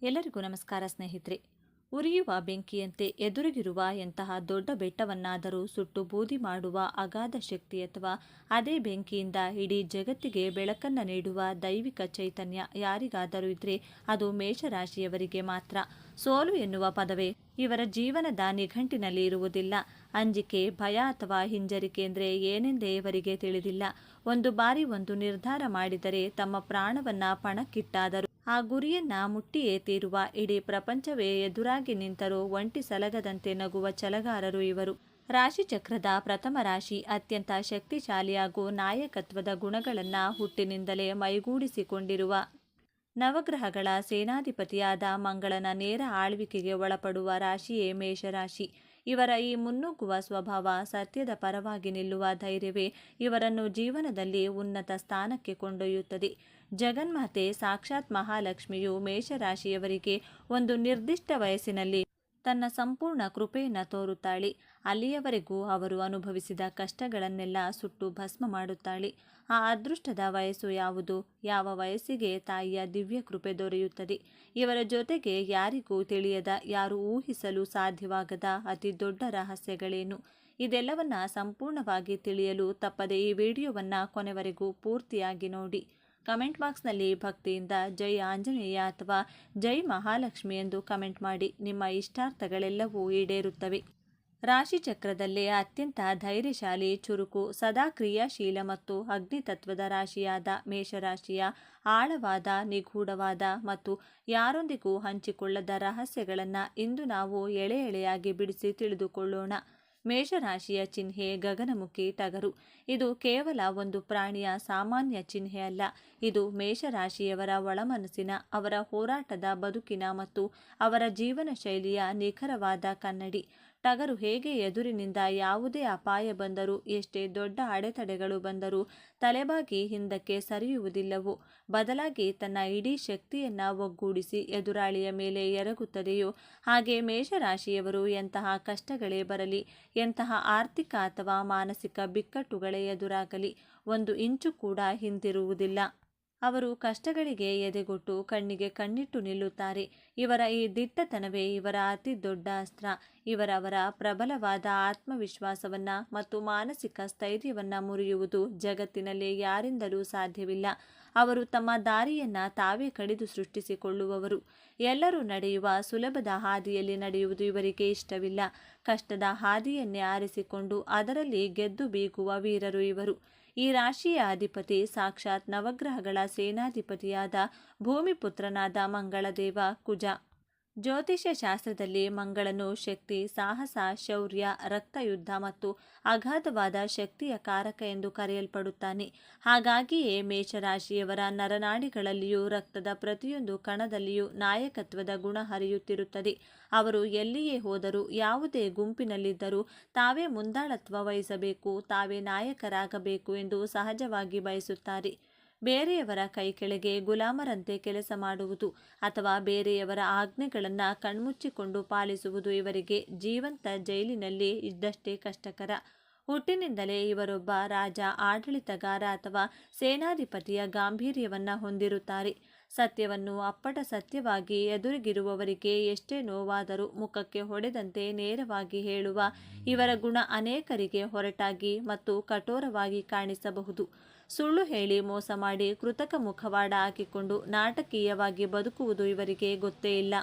ಎಲ್ಲರಿಗೂ ನಮಸ್ಕಾರ ಸ್ನೇಹಿತರೆ. ಉರಿಯುವ ಬೆಂಕಿಯಂತೆ ಎದುರಿಗಿರುವ ಎಂತಹ ದೊಡ್ಡ ಬೆಟ್ಟವನ್ನಾದರೂ ಸುಟ್ಟು ಬೂದಿ ಮಾಡುವ ಅಗಾಧ ಶಕ್ತಿ ಅಥವಾ ಅದೇ ಬೆಂಕಿಯಿಂದ ಇಡೀ ಜಗತ್ತಿಗೆ ಬೆಳಕನ್ನು ನೀಡುವ ದೈವಿಕ ಚೈತನ್ಯ ಯಾರಿಗಾದರೂ ಇದ್ರೆ ಅದು ಮೇಷರಾಶಿಯವರಿಗೆ ಮಾತ್ರ. ಸೋಲು ಎನ್ನುವ ಪದವೇ ಇವರ ಜೀವನದ ನಿಘಂಟಿನಲ್ಲಿ ಇರುವುದಿಲ್ಲ. ಅಂಜಿಕೆ, ಭಯ ಅಥವಾ ಹಿಂಜರಿಕೆ ಅಂದರೆ ಏನೆಂದೇ ಇವರಿಗೆ ತಿಳಿದಿಲ್ಲ. ಒಂದು ಬಾರಿ ಒಂದು ನಿರ್ಧಾರ ಮಾಡಿದರೆ ತಮ್ಮ ಪ್ರಾಣವನ್ನ ಪಣಕ್ಕಿಟ್ಟಾದರೂ ಆ ಗುರಿಯನ್ನ ಮುಟ್ಟಿಯೇ ತೀರುವ, ಇಡೀ ಪ್ರಪಂಚವೇ ಎದುರಾಗಿ ನಿಂತರೂ ಒಂಟಿ ಸಲಗದಂತೆ ನಗುವ ಛಲಗಾರರು ಇವರು. ರಾಶಿಚಕ್ರದ ಪ್ರಥಮ ರಾಶಿ ಅತ್ಯಂತ ಶಕ್ತಿಶಾಲಿ ಹಾಗೂ ನಾಯಕತ್ವದ ಗುಣಗಳನ್ನ ಹುಟ್ಟಿನಿಂದಲೇ ಮೈಗೂಡಿಸಿಕೊಂಡಿರುವ ನವಗ್ರಹಗಳ ಸೇನಾಧಿಪತಿಯಾದ ಮಂಗಳನ ನೇರ ಆಳ್ವಿಕೆಗೆ ಒಳಪಡುವ ರಾಶಿಯೇ ಮೇಷರಾಶಿ. ಇವರ ಈ ಮುನ್ನುಗ್ಗುವ ಸ್ವಭಾವ, ಸತ್ಯದ ಪರವಾಗಿ ನಿಲ್ಲುವ ಧೈರ್ಯವೇ ಇವರನ್ನು ಜೀವನದಲ್ಲಿ ಉನ್ನತ ಸ್ಥಾನಕ್ಕೆ ಕೊಂಡೊಯ್ಯುತ್ತದೆ. ಜಗನ್ಮಾತೆ ಸಾಕ್ಷಾತ್ ಮಹಾಲಕ್ಷ್ಮಿಯು ಮೇಷರಾಶಿಯವರಿಗೆ ಒಂದು ನಿರ್ದಿಷ್ಟ ವಯಸ್ಸಿನಲ್ಲಿ ತನ್ನ ಸಂಪೂರ್ಣ ಕೃಪೆಯನ್ನು ತೋರುತ್ತಾಳೆ. ಅಲ್ಲಿಯವರೆಗೂ ಅವರು ಅನುಭವಿಸಿದ ಕಷ್ಟಗಳನ್ನೆಲ್ಲ ಸುಟ್ಟು ಭಸ್ಮ ಮಾಡುತ್ತಾಳೆ. ಆ ಅದೃಷ್ಟದ ವಯಸ್ಸು ಯಾವುದು? ಯಾವ ವಯಸ್ಸಿಗೆ ತಾಯಿಯ ದಿವ್ಯ ಕೃಪೆ ದೊರೆಯುತ್ತದೆ? ಇವರ ಜೊತೆಗೆ ಯಾರಿಗೂ ತಿಳಿಯದ, ಯಾರು ಊಹಿಸಲು ಸಾಧ್ಯವಾಗದ ಅತಿ ದೊಡ್ಡ ರಹಸ್ಯಗಳೇನು? ಇದೆಲ್ಲವನ್ನ ಸಂಪೂರ್ಣವಾಗಿ ತಿಳಿಯಲು ತಪ್ಪದೆ ಈ ವಿಡಿಯೋವನ್ನು ಕೊನೆವರೆಗೂ ಪೂರ್ತಿಯಾಗಿ ನೋಡಿ. ಕಮೆಂಟ್ ಬಾಕ್ಸ್ನಲ್ಲಿ ಭಕ್ತಿಯಿಂದ ಜೈ ಆಂಜನೇಯ ಅಥವಾ ಜೈ ಮಹಾಲಕ್ಷ್ಮಿ ಎಂದು ಕಮೆಂಟ್ ಮಾಡಿ. ನಿಮ್ಮ ಇಷ್ಟಾರ್ಥಗಳೆಲ್ಲವೂ ಈಡೇರುತ್ತವೆ. ರಾಶಿಚಕ್ರದಲ್ಲೇ ಅತ್ಯಂತ ಧೈರ್ಯಶಾಲಿ, ಚುರುಕು, ಸದಾ ಕ್ರಿಯಾಶೀಲ ಮತ್ತು ಅಗ್ನಿತತ್ವದ ರಾಶಿಯಾದ ಮೇಷರಾಶಿಯ ಆಳವಾದ, ನಿಗೂಢವಾದ ಮತ್ತು ಯಾರೊಂದಿಗೂ ಹಂಚಿಕೊಳ್ಳದ ರಹಸ್ಯಗಳನ್ನು ಇಂದು ನಾವು ಎಳೆ ಎಳೆಯಾಗಿ ಬಿಡಿಸಿ ತಿಳಿದುಕೊಳ್ಳೋಣ. ಮೇಷರಾಶಿಯ ಚಿಹ್ನೆ ಗಗನಮುಖಿ ಟಗರು. ಇದು ಕೇವಲ ಒಂದು ಪ್ರಾಣಿಯ ಸಾಮಾನ್ಯ ಚಿಹ್ನೆ ಅಲ್ಲ. ಇದು ಮೇಷರಾಶಿಯವರ ಒಳಮನಸ್ಸಿನ, ಅವರ ಹೋರಾಟದ ಬದುಕಿನ ಮತ್ತು ಅವರ ಜೀವನ ಶೈಲಿಯ ನಿಖರವಾದ ಕನ್ನಡಿ. ಟಗರು ಹೇಗೆ ಎದುರಿನಿಂದ ಯಾವುದೇ ಅಪಾಯ ಬಂದರೂ, ಎಷ್ಟೇ ದೊಡ್ಡ ಅಡೆತಡೆಗಳು ಬಂದರೂ ತಲೆಬಾಗಿ ಹಿಂದಕ್ಕೆ ಸರಿಯುವುದಿಲ್ಲವೋ, ಬದಲಾಗಿ ತನ್ನ ಇಡೀ ಶಕ್ತಿಯನ್ನ ಒಗ್ಗೂಡಿಸಿ ಎದುರಾಳಿಯ ಮೇಲೆ ಎರಗುತ್ತದೆಯೋ, ಹಾಗೆ ಮೇಷರಾಶಿಯವರು ಎಂತಹ ಕಷ್ಟಗಳೇ ಬರಲಿ, ಎಂತಹ ಆರ್ಥಿಕ ಅಥವಾ ಮಾನಸಿಕ ಬಿಕ್ಕಟ್ಟುಗಳೇ ಎದುರಾಗಲಿ, ಒಂದು ಇಂಚು ಕೂಡ ಹಿಂದಿರುವುದಿಲ್ಲ. ಅವರು ಕಷ್ಟಗಳಿಗೆ ಎದೆಗೊಟ್ಟು ಕಣ್ಣಿಗೆ ಕಣ್ಣಿಟ್ಟು ನಿಲ್ಲುತ್ತಾರೆ. ಇವರ ಈ ದಿಟ್ಟತನವೇ ಇವರ ಅತಿ ದೊಡ್ಡ ಅಸ್ತ್ರ. ಇವರವರ ಪ್ರಬಲವಾದ ಆತ್ಮವಿಶ್ವಾಸವನ್ನ ಮತ್ತು ಮಾನಸಿಕ ಸ್ಥೈರ್ಯವನ್ನ ಮುರಿಯುವುದು ಜಗತ್ತಿನಲ್ಲಿ ಯಾರಿಂದಲೂ ಸಾಧ್ಯವಿಲ್ಲ. ಅವರು ತಮ್ಮ ದಾರಿಯನ್ನ ತಾವೇ ಕಡಿದು ಸೃಷ್ಟಿಸಿಕೊಳ್ಳುವವರು. ಎಲ್ಲರೂ ನಡೆಯುವ ಸುಲಭದ ಹಾದಿಯಲ್ಲಿ ನಡೆಯುವುದು ಇವರಿಗೆ ಇಷ್ಟವಿಲ್ಲ. ಕಷ್ಟದ ಹಾದಿಯನ್ನೇ ಆರಿಸಿಕೊಂಡು ಅದರಲ್ಲಿ ಗೆದ್ದು ಬೀಗುವ ವೀರರು ಇವರು. ಈ ರಾಶಿಯ ಅಧಿಪತಿ ಸಾಕ್ಷಾತ್ ನವಗ್ರಹಗಳ ಸೇನಾಧಿಪತಿಯಾದ ಭೂಮಿಪುತ್ರನಾದ ಮಂಗಳದೇವ ಕುಜ. ಜ್ಯೋತಿಷ್ಯ ಶಾಸ್ತ್ರದಲ್ಲಿ ಮಂಗಳನು ಶಕ್ತಿ, ಸಾಹಸ, ಶೌರ್ಯ, ರಕ್ತಯುದ್ಧ ಮತ್ತು ಅಗಾಧವಾದ ಶಕ್ತಿಯ ಕಾರಕ ಎಂದು ಕರೆಯಲ್ಪಡುತ್ತಾನೆ. ಹಾಗಾಗಿಯೇ ಮೇಷರಾಶಿಯವರ ನರನಾಡಿಗಳಲ್ಲಿಯೂ ರಕ್ತದ ಪ್ರತಿಯೊಂದು ಕಣದಲ್ಲಿಯೂ ನಾಯಕತ್ವದ ಗುಣ ಹರಿಯುತ್ತಿರುತ್ತದೆ. ಅವರು ಎಲ್ಲಿಯೇ ಹೋದರೂ, ಯಾವುದೇ ಗುಂಪಿನಲ್ಲಿದ್ದರೂ ತಾವೇ ಮುಂದಾಳತ್ವ ವಹಿಸಬೇಕು, ತಾವೇ ನಾಯಕರಾಗಬೇಕು ಎಂದು ಸಹಜವಾಗಿ ಬಯಸುತ್ತಾರೆ. ಬೇರೆಯವರ ಕೈ ಕೆಳಗೆ ಗುಲಾಮರಂತೆ ಕೆಲಸ ಮಾಡುವುದು ಅಥವಾ ಬೇರೆಯವರ ಆಜ್ಞೆಗಳನ್ನು ಕಣ್ಮುಚ್ಚಿಕೊಂಡು ಪಾಲಿಸುವುದು ಇವರಿಗೆ ಜೀವಂತ ಜೈಲಿನಲ್ಲಿ ಇದ್ದಷ್ಟೇ ಕಷ್ಟಕರ. ಹುಟ್ಟಿನಿಂದಲೇ ಇವರೊಬ್ಬ ರಾಜ, ಆಡಳಿತಗಾರ ಅಥವಾ ಸೇನಾಧಿಪತಿಯ ಗಾಂಭೀರ್ಯವನ್ನು ಹೊಂದಿರುತ್ತಾರೆ. ಸತ್ಯವನ್ನು ಅಪ್ಪಟ ಸತ್ಯವಾಗಿ ಎದುರಿಗಿರುವವರಿಗೆ ಎಷ್ಟೇ ನೋವಾದರೂ ಮುಖಕ್ಕೆ ಹೊಡೆದಂತೆ ನೇರವಾಗಿ ಹೇಳುವ ಇವರ ಗುಣ ಅನೇಕರಿಗೆ ಹೊರಟಾಗಿ ಮತ್ತು ಕಠೋರವಾಗಿ ಕಾಣಿಸಬಹುದು. ಸುಳ್ಳು ಹೇಳಿ, ಮೋಸ ಮಾಡಿ, ಕೃತಕ ಮುಖವಾಡ ಹಾಕಿಕೊಂಡು ನಾಟಕೀಯವಾಗಿ ಬದುಕುವುದು ಇವರಿಗೆ ಗೊತ್ತೇ ಇಲ್ಲ.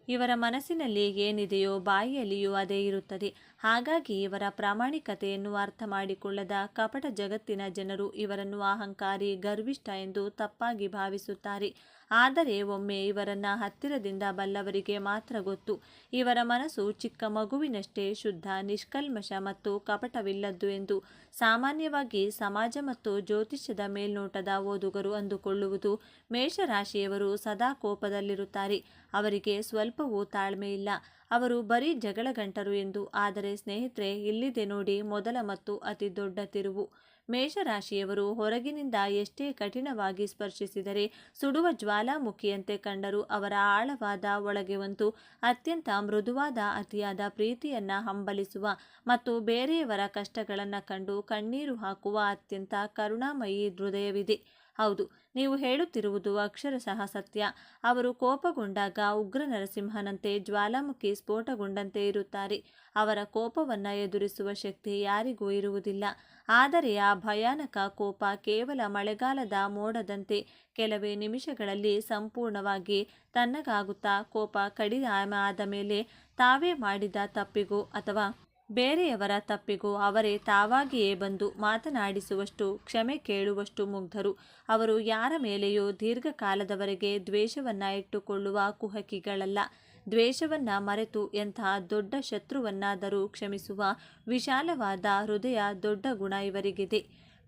ಇವರ ಮನಸ್ಸಿನಲ್ಲಿ ಏನಿದೆಯೋ ಬಾಯಿಯಲ್ಲಿಯೂ ಅದೇ ಇರುತ್ತದೆ. ಹಾಗಾಗಿ ಇವರ ಪ್ರಾಮಾಣಿಕತೆಯನ್ನು ಅರ್ಥ ಮಾಡಿಕೊಳ್ಳದ ಕಪಟ ಜಗತ್ತಿನ ಜನರು ಇವರನ್ನು ಅಹಂಕಾರಿ, ಗರ್ವಿಷ್ಠ ಎಂದು ತಪ್ಪಾಗಿ ಭಾವಿಸುತ್ತಾರೆ. ಆದರೆ ಒಮ್ಮೆ ಇವರನ್ನ ಹತ್ತಿರದಿಂದ ಬಲ್ಲವರಿಗೆ ಮಾತ್ರ ಗೊತ್ತು, ಇವರ ಮನಸ್ಸು ಚಿಕ್ಕ ಮಗುವಿನಷ್ಟೇ ಶುದ್ಧ, ನಿಷ್ಕಲ್ಮಶ ಮತ್ತು ಕಪಟವಿಲ್ಲದ್ದು ಎಂದು. ಸಾಮಾನ್ಯವಾಗಿ ಸಮಾಜ ಮತ್ತು ಜ್ಯೋತಿಷ್ಯದ ಮೇಲ್ನೋಟದ ಓದುಗರು ಅಂದುಕೊಳ್ಳುವುದು ಮೇಷರಾಶಿಯವರು ಸದಾ ಕೋಪದಲ್ಲಿರುತ್ತಾರೆ, ಅವರಿಗೆ ಸ್ವಲ್ಪವೂ ತಾಳ್ಮೆ ಇಲ್ಲ, ಅವರು ಬರೀ ಜಗಳಗಂಟರು ಎಂದು. ಆದರೆ ಸ್ನೇಹಿತರೆ, ಇಲ್ಲಿದೆ ನೋಡಿ ಮೊದಲ ಮತ್ತು ಅತಿ ದೊಡ್ಡ ತಿರುವು. ಮೇಷರಾಶಿಯವರು ಹೊರಗಿನಿಂದ ಎಷ್ಟೇ ಕಠಿಣವಾಗಿ ಸ್ಪರ್ಶಿಸಿದರೆ, ಸುಡುವ ಜ್ವಾಲಾಮುಖಿಯಂತೆ ಕಂಡರೂ ಅವರ ಆಳವಾದ ಒಳಗೆ ಒಂದು ಅತ್ಯಂತ ಮೃದುವಾದ, ಅತಿಯಾದ ಪ್ರೀತಿಯನ್ನ ಹಂಬಲಿಸುವ ಮತ್ತು ಬೇರೆಯವರ ಕಷ್ಟಗಳನ್ನು ಕಂಡು ಕಣ್ಣೀರು ಹಾಕುವ ಅತ್ಯಂತ ಕರುಣಾಮಯಿ ಹೃದಯವಿದೆ. ಹೌದು, ನೀವು ಹೇಳುತ್ತಿರುವುದು ಅಕ್ಷರಶಃ ಸತ್ಯ. ಅವರು ಕೋಪಗೊಂಡಾಗ ಉಗ್ರ ನರಸಿಂಹನಂತೆ ಜ್ವಾಲಾಮುಖಿ ಸ್ಫೋಟಗೊಂಡಂತೆ ಇರುತ್ತಾರೆ. ಅವರ ಕೋಪವನ್ನು ಎದುರಿಸುವ ಶಕ್ತಿ ಯಾರಿಗೂ ಇರುವುದಿಲ್ಲ. ಆದರೆ ಆ ಭಯಾನಕ ಕೋಪ ಕೇವಲ ಮಳೆಗಾಲದ ಮೋಡದಂತೆ ಕೆಲವೇ ನಿಮಿಷಗಳಲ್ಲಿ ಸಂಪೂರ್ಣವಾಗಿ ತಣ್ಣಗಾಗುತ್ತಾ ಕೋಪ ಕಡಿಮೆ ಆದ ಮೇಲೆ ತಾವೇ ಮಾಡಿದ ತಪ್ಪಿಗೂ ಅಥವಾ ಬೇರೆಯವರ ತಪ್ಪಿಗೂ ಅವರೇ ತಾವಾಗಿಯೇ ಬಂದು ಮಾತನಾಡಿಸುವಷ್ಟು ಕ್ಷಮೆ ಕೇಳುವಷ್ಟು ಮುಗ್ಧರು. ಅವರು ಯಾರ ಮೇಲೆಯೂ ದೀರ್ಘಕಾಲದವರೆಗೆ ದ್ವೇಷವನ್ನು ಇಟ್ಟುಕೊಳ್ಳುವ ಕುಹಕಿಗಳಲ್ಲ. ದ್ವೇಷವನ್ನು ಮರೆತು ಎಂತಹ ದೊಡ್ಡ ಶತ್ರುವನ್ನಾದರೂ ಕ್ಷಮಿಸುವ ವಿಶಾಲವಾದ ಹೃದಯ ದೊಡ್ಡ ಗುಣ ಇವರಿಗಿದೆ.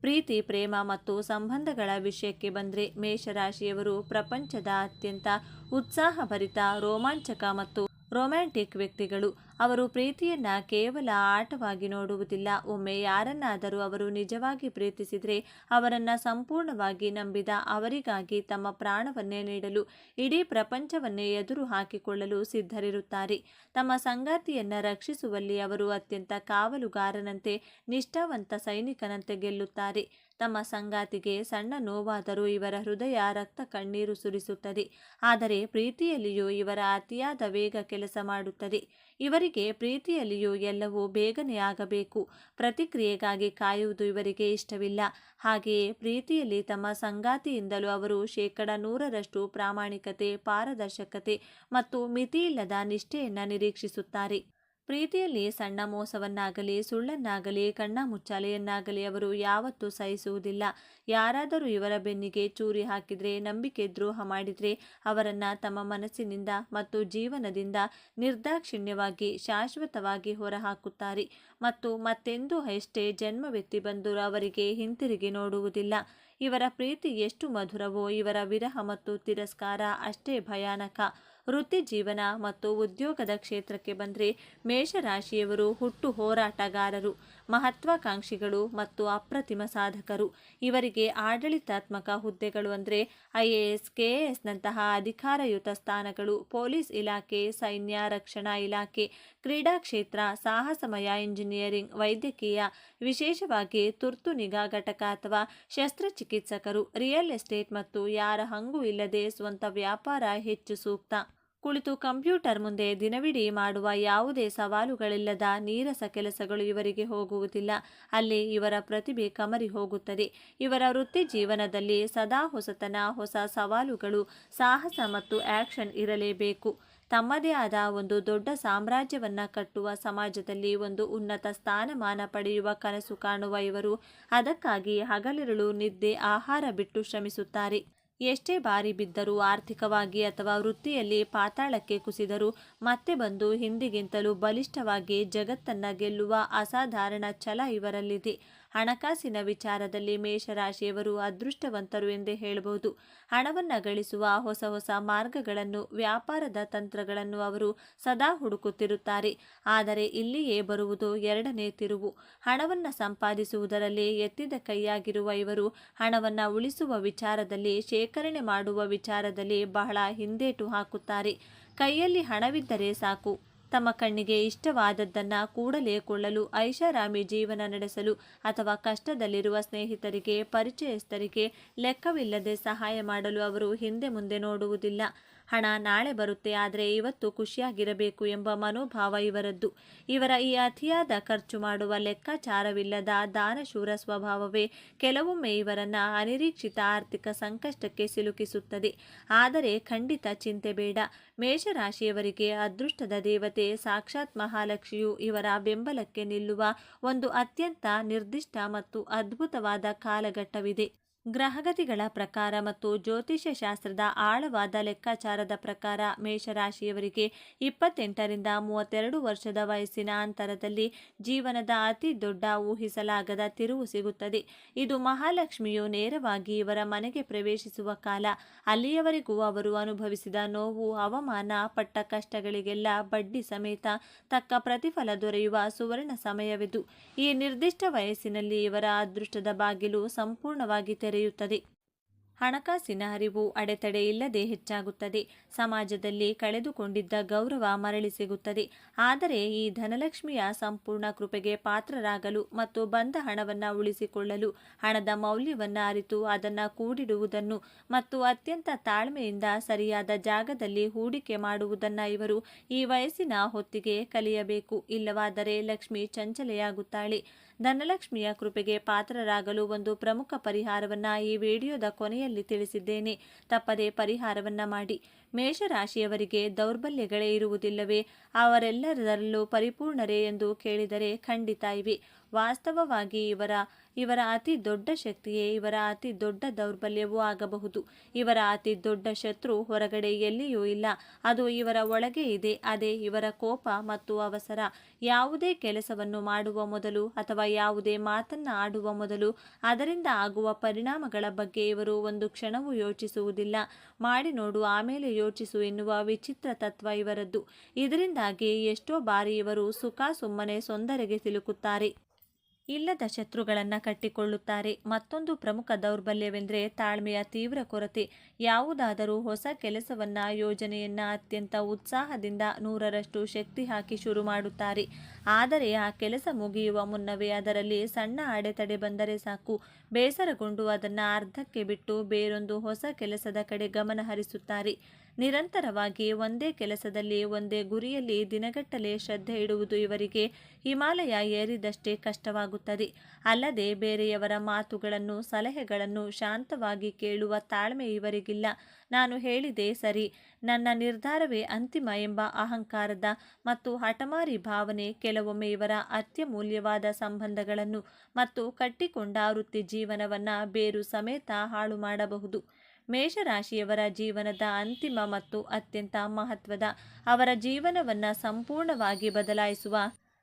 ಪ್ರೀತಿ, ಪ್ರೇಮ ಮತ್ತು ಸಂಬಂಧಗಳ ವಿಷಯಕ್ಕೆ ಬಂದರೆ ಮೇಷರಾಶಿಯವರು ಪ್ರಪಂಚದ ಅತ್ಯಂತ ಉತ್ಸಾಹಭರಿತ, ರೋಮಾಂಚಕ ಮತ್ತು ರೊಮ್ಯಾಂಟಿಕ್ ವ್ಯಕ್ತಿಗಳು. ಅವರು ಪ್ರೀತಿಯನ್ನು ಕೇವಲ ಆಟವಾಗಿ ನೋಡುವುದಿಲ್ಲ. ಒಮ್ಮೆ ಯಾರನ್ನಾದರೂ ಅವರು ನಿಜವಾಗಿ ಪ್ರೀತಿಸಿದರೆ ಅವರನ್ನು ಸಂಪೂರ್ಣವಾಗಿ ನಂಬಿದ, ಅವರಿಗಾಗಿ ತಮ್ಮ ಪ್ರಾಣವನ್ನೇ ನೀಡಲು, ಇಡೀ ಪ್ರಪಂಚವನ್ನೇ ಎದುರು ಹಾಕಿಕೊಳ್ಳಲು ಸಿದ್ಧರಿರುತ್ತಾರೆ. ತಮ್ಮ ಸಂಗಾತಿಯನ್ನು ರಕ್ಷಿಸುವಲ್ಲಿ ಅವರು ಅತ್ಯಂತ ಕಾವಲುಗಾರನಂತೆ, ನಿಷ್ಠಾವಂತ ಸೈನಿಕನಂತೆ ಗೆಲ್ಲುತ್ತಾರೆ. ತಮ್ಮ ಸಂಗಾತಿಗೆ ಸಣ್ಣ ನೋವಾದರೂ ಇವರ ಹೃದಯ ರಕ್ತ ಕಣ್ಣೀರು ಸುರಿಸುತ್ತದೆ. ಆದರೆ ಪ್ರೀತಿಯಲ್ಲಿಯೂ ಇವರ ಅತಿಯಾದ ವೇಗ ಕೆಲಸ ಮಾಡುತ್ತದೆ. ಇವರಿಗೆ ಪ್ರೀತಿಯಲ್ಲಿಯೂ ಎಲ್ಲವೂ ಬೇಗನೆ ಆಗಬೇಕು. ಪ್ರತಿಕ್ರಿಯೆಗಾಗಿ ಕಾಯುವುದು ಇವರಿಗೆ ಇಷ್ಟವಿಲ್ಲ. ಹಾಗೆಯೇ ಪ್ರೀತಿಯಲ್ಲಿ ತಮ್ಮ ಸಂಗಾತಿಯಿಂದಲೂ ಅವರು 100% ಪ್ರಾಮಾಣಿಕತೆ, ಪಾರದರ್ಶಕತೆ ಮತ್ತು ಮಿತಿಯಿಲ್ಲದ ನಿಷ್ಠೆಯನ್ನು ನಿರೀಕ್ಷಿಸುತ್ತಾರೆ. ಪ್ರೀತಿಯಲ್ಲಿ ಸಣ್ಣ ಮೋಸವನ್ನಾಗಲಿ, ಸುಳ್ಳನ್ನಾಗಲಿ, ಕಣ್ಣಾಮುಚ್ಚಾಲೆಯನ್ನಾಗಲಿ ಅವರು ಯಾವತ್ತೂ ಸಹಿಸುವುದಿಲ್ಲ. ಯಾರಾದರೂ ಇವರ ಬೆನ್ನಿಗೆ ಚೂರಿ ಹಾಕಿದರೆ, ನಂಬಿಕೆ ದ್ರೋಹ ಮಾಡಿದರೆ ಅವರನ್ನು ತಮ್ಮ ಮನಸ್ಸಿನಿಂದ ಮತ್ತು ಜೀವನದಿಂದ ನಿರ್ದಾಕ್ಷಿಣ್ಯವಾಗಿ, ಶಾಶ್ವತವಾಗಿ ಹೊರಹಾಕುತ್ತಾರೆ ಮತ್ತು ಮತ್ತೆಂದೂ ಎಷ್ಟೇ ಜನ್ಮವೆತ್ತಿ ಬಂದರೂ ಅವರಿಗೆ ಹಿಂತಿರುಗಿ ನೋಡುವುದಿಲ್ಲ. ಇವರ ಪ್ರೀತಿ ಎಷ್ಟು ಮಧುರವೋ ಇವರ ವಿರಹ ಮತ್ತು ತಿರಸ್ಕಾರ ಅಷ್ಟೇ ಭಯಾನಕ. ವೃತ್ತಿ ಜೀವನ ಮತ್ತು ಉದ್ಯೋಗದ ಕ್ಷೇತ್ರಕ್ಕೆ ಬಂದರೆ ಮೇಷರಾಶಿಯವರು ಹುಟ್ಟು ಹೋರಾಟಗಾರರು, ಮಹತ್ವಾಕಾಂಕ್ಷಿಗಳು ಮತ್ತು ಅಪ್ರತಿಮ ಸಾಧಕರು. ಇವರಿಗೆ ಆಡಳಿತಾತ್ಮಕ ಹುದ್ದೆಗಳು ಅಂದರೆ IAS, KASನಂತಹ ಅಧಿಕಾರಯುತ ಸ್ಥಾನಗಳು, ಪೊಲೀಸ್ ಇಲಾಖೆ, ಸೈನ್ಯ, ರಕ್ಷಣಾ ಇಲಾಖೆ, ಕ್ರೀಡಾ ಕ್ಷೇತ್ರ, ಸಾಹಸಮಯ ಇಂಜಿನಿಯರಿಂಗ್, ವೈದ್ಯಕೀಯ, ವಿಶೇಷವಾಗಿ ತುರ್ತು ನಿಗಾ ಘಟಕ ಅಥವಾ ಶಸ್ತ್ರಚಿಕಿತ್ಸಕರು, ರಿಯಲ್ ಎಸ್ಟೇಟ್ ಮತ್ತು ಯಾರ ಹಂಗೂ ಇಲ್ಲದೆ ಸ್ವಂತ ವ್ಯಾಪಾರ ಹೆಚ್ಚು ಸೂಕ್ತ. ಕುಳಿತು ಕಂಪ್ಯೂಟರ್ ಮುಂದೆ ದಿನವಿಡೀ ಮಾಡುವ ಯಾವುದೇ ಸವಾಲುಗಳಿಲ್ಲದ ನೀರಸ ಕೆಲಸಗಳು ಇವರಿಗೆ ಹೋಗುವುದಿಲ್ಲ. ಅಲ್ಲಿ ಇವರ ಪ್ರತಿಭೆ ಕಮರಿ ಹೋಗುತ್ತದೆ. ಇವರ ವೃತ್ತಿ ಜೀವನದಲ್ಲಿ ಸದಾ ಹೊಸತನ, ಹೊಸ ಸವಾಲುಗಳು, ಸಾಹಸ ಮತ್ತು ಆ್ಯಕ್ಷನ್ ಇರಲೇಬೇಕು. ತಮ್ಮದೇ ಆದ ಒಂದು ದೊಡ್ಡ ಸಾಮ್ರಾಜ್ಯವನ್ನು ಕಟ್ಟುವ, ಸಮಾಜದಲ್ಲಿ ಒಂದು ಉನ್ನತ ಸ್ಥಾನಮಾನ ಪಡೆಯುವ ಕನಸು ಕಾಣುವ ಇವರು ಅದಕ್ಕಾಗಿ ಹಗಲಿರುಳು ನಿದ್ದೆ, ಆಹಾರ ಬಿಟ್ಟು ಶ್ರಮಿಸುತ್ತಾರೆ. ಎಷ್ಟೇ ಬಾರಿ ಬಿದ್ದರೂ, ಆರ್ಥಿಕವಾಗಿ ಅಥವಾ ವೃತ್ತಿಯಲ್ಲಿ ಪಾತಾಳಕ್ಕೆ ಕುಸಿದರೂ ಮತ್ತೆ ಬಂದು ಹಿಂದಿಗಿಂತಲೂ ಬಲಿಷ್ಠವಾಗಿ ಜಗತ್ತನ್ನು ಗೆಲ್ಲುವ ಅಸಾಧಾರಣ ಛಲ ಇವರಲ್ಲಿದೆ. ಹಣಕಾಸಿನ ವಿಚಾರದಲ್ಲಿ ಮೇಷರಾಶಿಯವರು ಅದೃಷ್ಟವಂತರು ಎಂದೇ ಹೇಳಬಹುದು. ಹಣವನ್ನು ಗಳಿಸುವ ಹೊಸ ಹೊಸ ಮಾರ್ಗಗಳನ್ನು, ವ್ಯಾಪಾರದ ತಂತ್ರಗಳನ್ನು ಅವರು ಸದಾ ಹುಡುಕುತ್ತಿರುತ್ತಾರೆ. ಆದರೆ ಇಲ್ಲಿಯೇ ಬರುವುದು ಎರಡನೇ ತಿರುವು. ಹಣವನ್ನು ಸಂಪಾದಿಸುವುದರಲ್ಲಿ ಎತ್ತಿದ ಕೈಯಾಗಿರುವ ಇವರು ಹಣವನ್ನು ಉಳಿಸುವ ವಿಚಾರದಲ್ಲಿ, ಶೇಖರಣೆ ಮಾಡುವ ವಿಚಾರದಲ್ಲಿ ಬಹಳ ಹಿಂದೇಟು ಹಾಕುತ್ತಾರೆ. ಕೈಯಲ್ಲಿ ಹಣವಿದ್ದರೆ ಸಾಕು, ತಮ್ಮ ಕಣ್ಣಿಗೆ ಇಷ್ಟವಾದದ್ದನ್ನು ಕೂಡಲೇ ಕೊಳ್ಳಲು, ಐಷಾರಾಮಿ ಜೀವನ ನಡೆಸಲು ಅಥವಾ ಕಷ್ಟದಲ್ಲಿರುವ ಸ್ನೇಹಿತರಿಗೆ, ಪರಿಚಯಸ್ಥರಿಗೆ ಲೆಕ್ಕವಿಲ್ಲದೆ ಸಹಾಯ ಮಾಡಲು ಅವರು ಹಿಂದೆ ಮುಂದೆ ನೋಡುವುದಿಲ್ಲ. ಹಣ ನಾಳೆ ಬರುತ್ತೆ, ಆದರೆ ಇವತ್ತು ಖುಷಿಯಾಗಿರಬೇಕು ಎಂಬ ಮನೋಭಾವ ಇವರದ್ದು. ಇವರ ಈ ಅತಿಯಾದ ಖರ್ಚು ಮಾಡುವ, ಲೆಕ್ಕಾಚಾರವಿಲ್ಲದ ದಾನಶೂರ ಸ್ವಭಾವವೇ ಕೆಲವೊಮ್ಮೆ ಇವರನ್ನು ಅನಿರೀಕ್ಷಿತ ಆರ್ಥಿಕ ಸಂಕಷ್ಟಕ್ಕೆ ಸಿಲುಕಿಸುತ್ತದೆ. ಆದರೆ ಖಂಡಿತ ಚಿಂತೆ ಬೇಡ. ಮೇಷರಾಶಿಯವರಿಗೆ ಅದೃಷ್ಟದ ದೇವತೆ ಸಾಕ್ಷಾತ್ ಮಹಾಲಕ್ಷ್ಮಿಯು ಇವರ ಬೆಂಬಲಕ್ಕೆ ನಿಲ್ಲುವ ಒಂದು ಅತ್ಯಂತ ನಿರ್ದಿಷ್ಟ ಮತ್ತು ಅದ್ಭುತವಾದ ಕಾಲಘಟ್ಟವಿದೆ. ಗ್ರಹಗತಿಗಳ ಪ್ರಕಾರ ಮತ್ತು ಜ್ಯೋತಿಷ್ಯ ಶಾಸ್ತ್ರದ ಆಳವಾದ ಲೆಕ್ಕಾಚಾರದ ಪ್ರಕಾರ ಮೇಷರಾಶಿಯವರಿಗೆ 28ರಿಂದ 32 ವರ್ಷದ ವಯಸ್ಸಿನ ಅಂತರದಲ್ಲಿ ಜೀವನದ ಅತಿ ದೊಡ್ಡ ಊಹಿಸಲಾಗದ ತಿರುವು ಸಿಗುತ್ತದೆ. ಇದು ಮಹಾಲಕ್ಷ್ಮಿಯು ನೇರವಾಗಿ ಇವರ ಮನೆಗೆ ಪ್ರವೇಶಿಸುವ ಕಾಲ. ಅಲ್ಲಿಯವರೆಗೂ ಅವರು ಅನುಭವಿಸಿದ ನೋವು, ಅವಮಾನ, ಪಟ್ಟ ಕಷ್ಟಗಳಿಗೆಲ್ಲ ಬಡ್ಡಿ ಸಮೇತ ತಕ್ಕ ಪ್ರತಿಫಲ ದೊರೆಯುವ ಸುವರ್ಣ ಸಮಯವಿದು. ಈ ನಿರ್ದಿಷ್ಟ ವಯಸ್ಸಿನಲ್ಲಿ ಇವರ ಅದೃಷ್ಟದ ಬಾಗಿಲು ಸಂಪೂರ್ಣವಾಗಿ ತೆರೆಯುತ್ತದೆ. ಹಣಕಾಸಿನ ಅರಿವು ಅಡೆತಡೆ ಇಲ್ಲದೆ ಹೆಚ್ಚಾಗುತ್ತದೆ. ಸಮಾಜದಲ್ಲಿ ಕಳೆದುಕೊಂಡಿದ್ದ ಗೌರವ ಮರಳಿ ಸಿಗುತ್ತದೆ. ಆದರೆ ಈ ಧನಲಕ್ಷ್ಮಿಯ ಸಂಪೂರ್ಣ ಕೃಪೆಗೆ ಪಾತ್ರರಾಗಲು ಮತ್ತು ಬಂದ ಹಣವನ್ನು ಉಳಿಸಿಕೊಳ್ಳಲು, ಹಣದ ಮೌಲ್ಯವನ್ನು ಅರಿತು ಅದನ್ನು ಕೂಡಿಡುವುದನ್ನು ಮತ್ತು ಅತ್ಯಂತ ತಾಳ್ಮೆಯಿಂದ ಸರಿಯಾದ ಜಾಗದಲ್ಲಿ ಹೂಡಿಕೆ ಮಾಡುವುದನ್ನು ಇವರು ಈ ವಯಸ್ಸಿನ ಹೊತ್ತಿಗೆ ಕಲಿಯಬೇಕು. ಇಲ್ಲವಾದರೆ ಲಕ್ಷ್ಮಿ ಚಂಚಲೆಯಾಗುತ್ತಾಳೆ. ಧನಲಕ್ಷ್ಮಿಯ ಕೃಪೆಗೆ ಪಾತ್ರರಾಗಲು ಒಂದು ಪ್ರಮುಖ ಪರಿಹಾರವನ್ನು ಈ ವಿಡಿಯೋದ ಕೊನೆಯಲ್ಲಿ ತಿಳಿಸಿದ್ದೇನೆ. ತಪ್ಪದೇ ಪರಿಹಾರವನ್ನು ಮಾಡಿ. ಮೇಷರಾಶಿಯವರಿಗೆ ದೌರ್ಬಲ್ಯಗಳೇ ಇರುವುದಿಲ್ಲವೇ? ಅವರೆಲ್ಲರಲ್ಲೂ ಪರಿಪೂರ್ಣರೇ ಎಂದು ಕೇಳಿದರೆ ಖಂಡಿತ ಇವೆ. ವಾಸ್ತವವಾಗಿ ಇವರ ಅತಿ ದೊಡ್ಡ ಶಕ್ತಿಯೇ ಇವರ ಅತಿ ದೊಡ್ಡ ದೌರ್ಬಲ್ಯವೂ ಆಗಬಹುದು. ಇವರ ಅತಿ ದೊಡ್ಡ ಶತ್ರು ಹೊರಗಡೆ ಎಲ್ಲಿಯೂ ಇಲ್ಲ, ಅದು ಇವರ ಒಳಗೆ ಇದೆ. ಅದೇ ಇವರ ಕೋಪ ಮತ್ತು ಅವಸರ. ಯಾವುದೇ ಕೆಲಸವನ್ನು ಮಾಡುವ ಮೊದಲು ಅಥವಾ ಯಾವುದೇ ಮಾತನ್ನು ಆಡುವ ಮೊದಲು ಅದರಿಂದ ಆಗುವ ಪರಿಣಾಮಗಳ ಬಗ್ಗೆ ಇವರು ಒಂದು ಕ್ಷಣವೂ ಯೋಚಿಸುವುದಿಲ್ಲ. ಮಾಡಿ ನೋಡು ಆಮೇಲೆ ಯೋಚಿಸು ಎನ್ನುವ ವಿಚಿತ್ರ ತತ್ವ ಇವರದ್ದು. ಇದರಿಂದಾಗಿ ಎಷ್ಟೋ ಬಾರಿ ಇವರು ಸುಮ್ಮನೆ ತೊಂದರೆಗೆ ಸಿಲುಕುತ್ತಾರೆ. ಇಲ್ಲದ ಶತ್ರುಗಳನ್ನು ಕಟ್ಟಿಕೊಳ್ಳುತ್ತಾರೆ. ಮತ್ತೊಂದು ಪ್ರಮುಖ ದೌರ್ಬಲ್ಯವೆಂದರೆ ತಾಳ್ಮೆಯ ತೀವ್ರ ಕೊರತೆ. ಯಾವುದಾದರೂ ಹೊಸ ಕೆಲಸವನ್ನ ಯೋಜನೆಯನ್ನ ಅತ್ಯಂತ ಉತ್ಸಾಹದಿಂದ 100ರಷ್ಟು ಶಕ್ತಿ ಹಾಕಿ ಶುರು ಮಾಡುತ್ತಾರೆ. ಆದರೆ ಆ ಕೆಲಸ ಮುಗಿಯುವ ಮುನ್ನವೇ ಅದರಲ್ಲಿ ಸಣ್ಣ ಅಡೆತಡೆ ಬಂದರೆ ಸಾಕು, ಬೇಸರಗೊಂಡು ಅದನ್ನು ಅರ್ಧಕ್ಕೆ ಬಿಟ್ಟು ಬೇರೊಂದು ಹೊಸ ಕೆಲಸದ ಕಡೆ ಗಮನ ಹರಿಸುತ್ತಾರೆ. ನಿರಂತರವಾಗಿ ಒಂದೇ ಕೆಲಸದಲ್ಲಿ ಒಂದೇ ಗುರಿಯಲ್ಲಿ ದಿನಗಟ್ಟಲೆ ಶ್ರದ್ಧೆ ಇಡುವುದು ಇವರಿಗೆ ಹಿಮಾಲಯ ಏರಿದಷ್ಟೇ ಕಷ್ಟವಾಗುತ್ತದೆ. ಅಲ್ಲದೆ ಬೇರೆಯವರ ಮಾತುಗಳನ್ನು ಸಲಹೆಗಳನ್ನು ಶಾಂತವಾಗಿ ಕೇಳುವ ತಾಳ್ಮೆ ಇವರಿಗಿಲ್ಲ. ನಾನು ಹೇಳಿದೆ ಸರಿ, ನನ್ನ ನಿರ್ಧಾರವೇ ಅಂತಿಮ ಎಂಬ ಅಹಂಕಾರದ ಮತ್ತು ಹಠಮಾರಿ ಭಾವನೆ ಕೆಲವೊಮ್ಮೆ ಇವರ ಅತ್ಯಮೂಲ್ಯವಾದ ಸಂಬಂಧಗಳನ್ನು ಮತ್ತು ಕಟ್ಟಿಕೊಂಡ ವೃತ್ತಿ ಜೀವನವನ್ನು ಬೇರು ಸಮೇತ ಹಾಳು ಮಾಡಬಹುದು. ಮೇಷರಾಶಿಯವರ ಜೀವನದ ಅಂತಿಮ ಮತ್ತು ಅತ್ಯಂತ ಮಹತ್ವದ, ಅವರ ಜೀವನವನ್ನು ಸಂಪೂರ್ಣವಾಗಿ ಬದಲಾಯಿಸುವ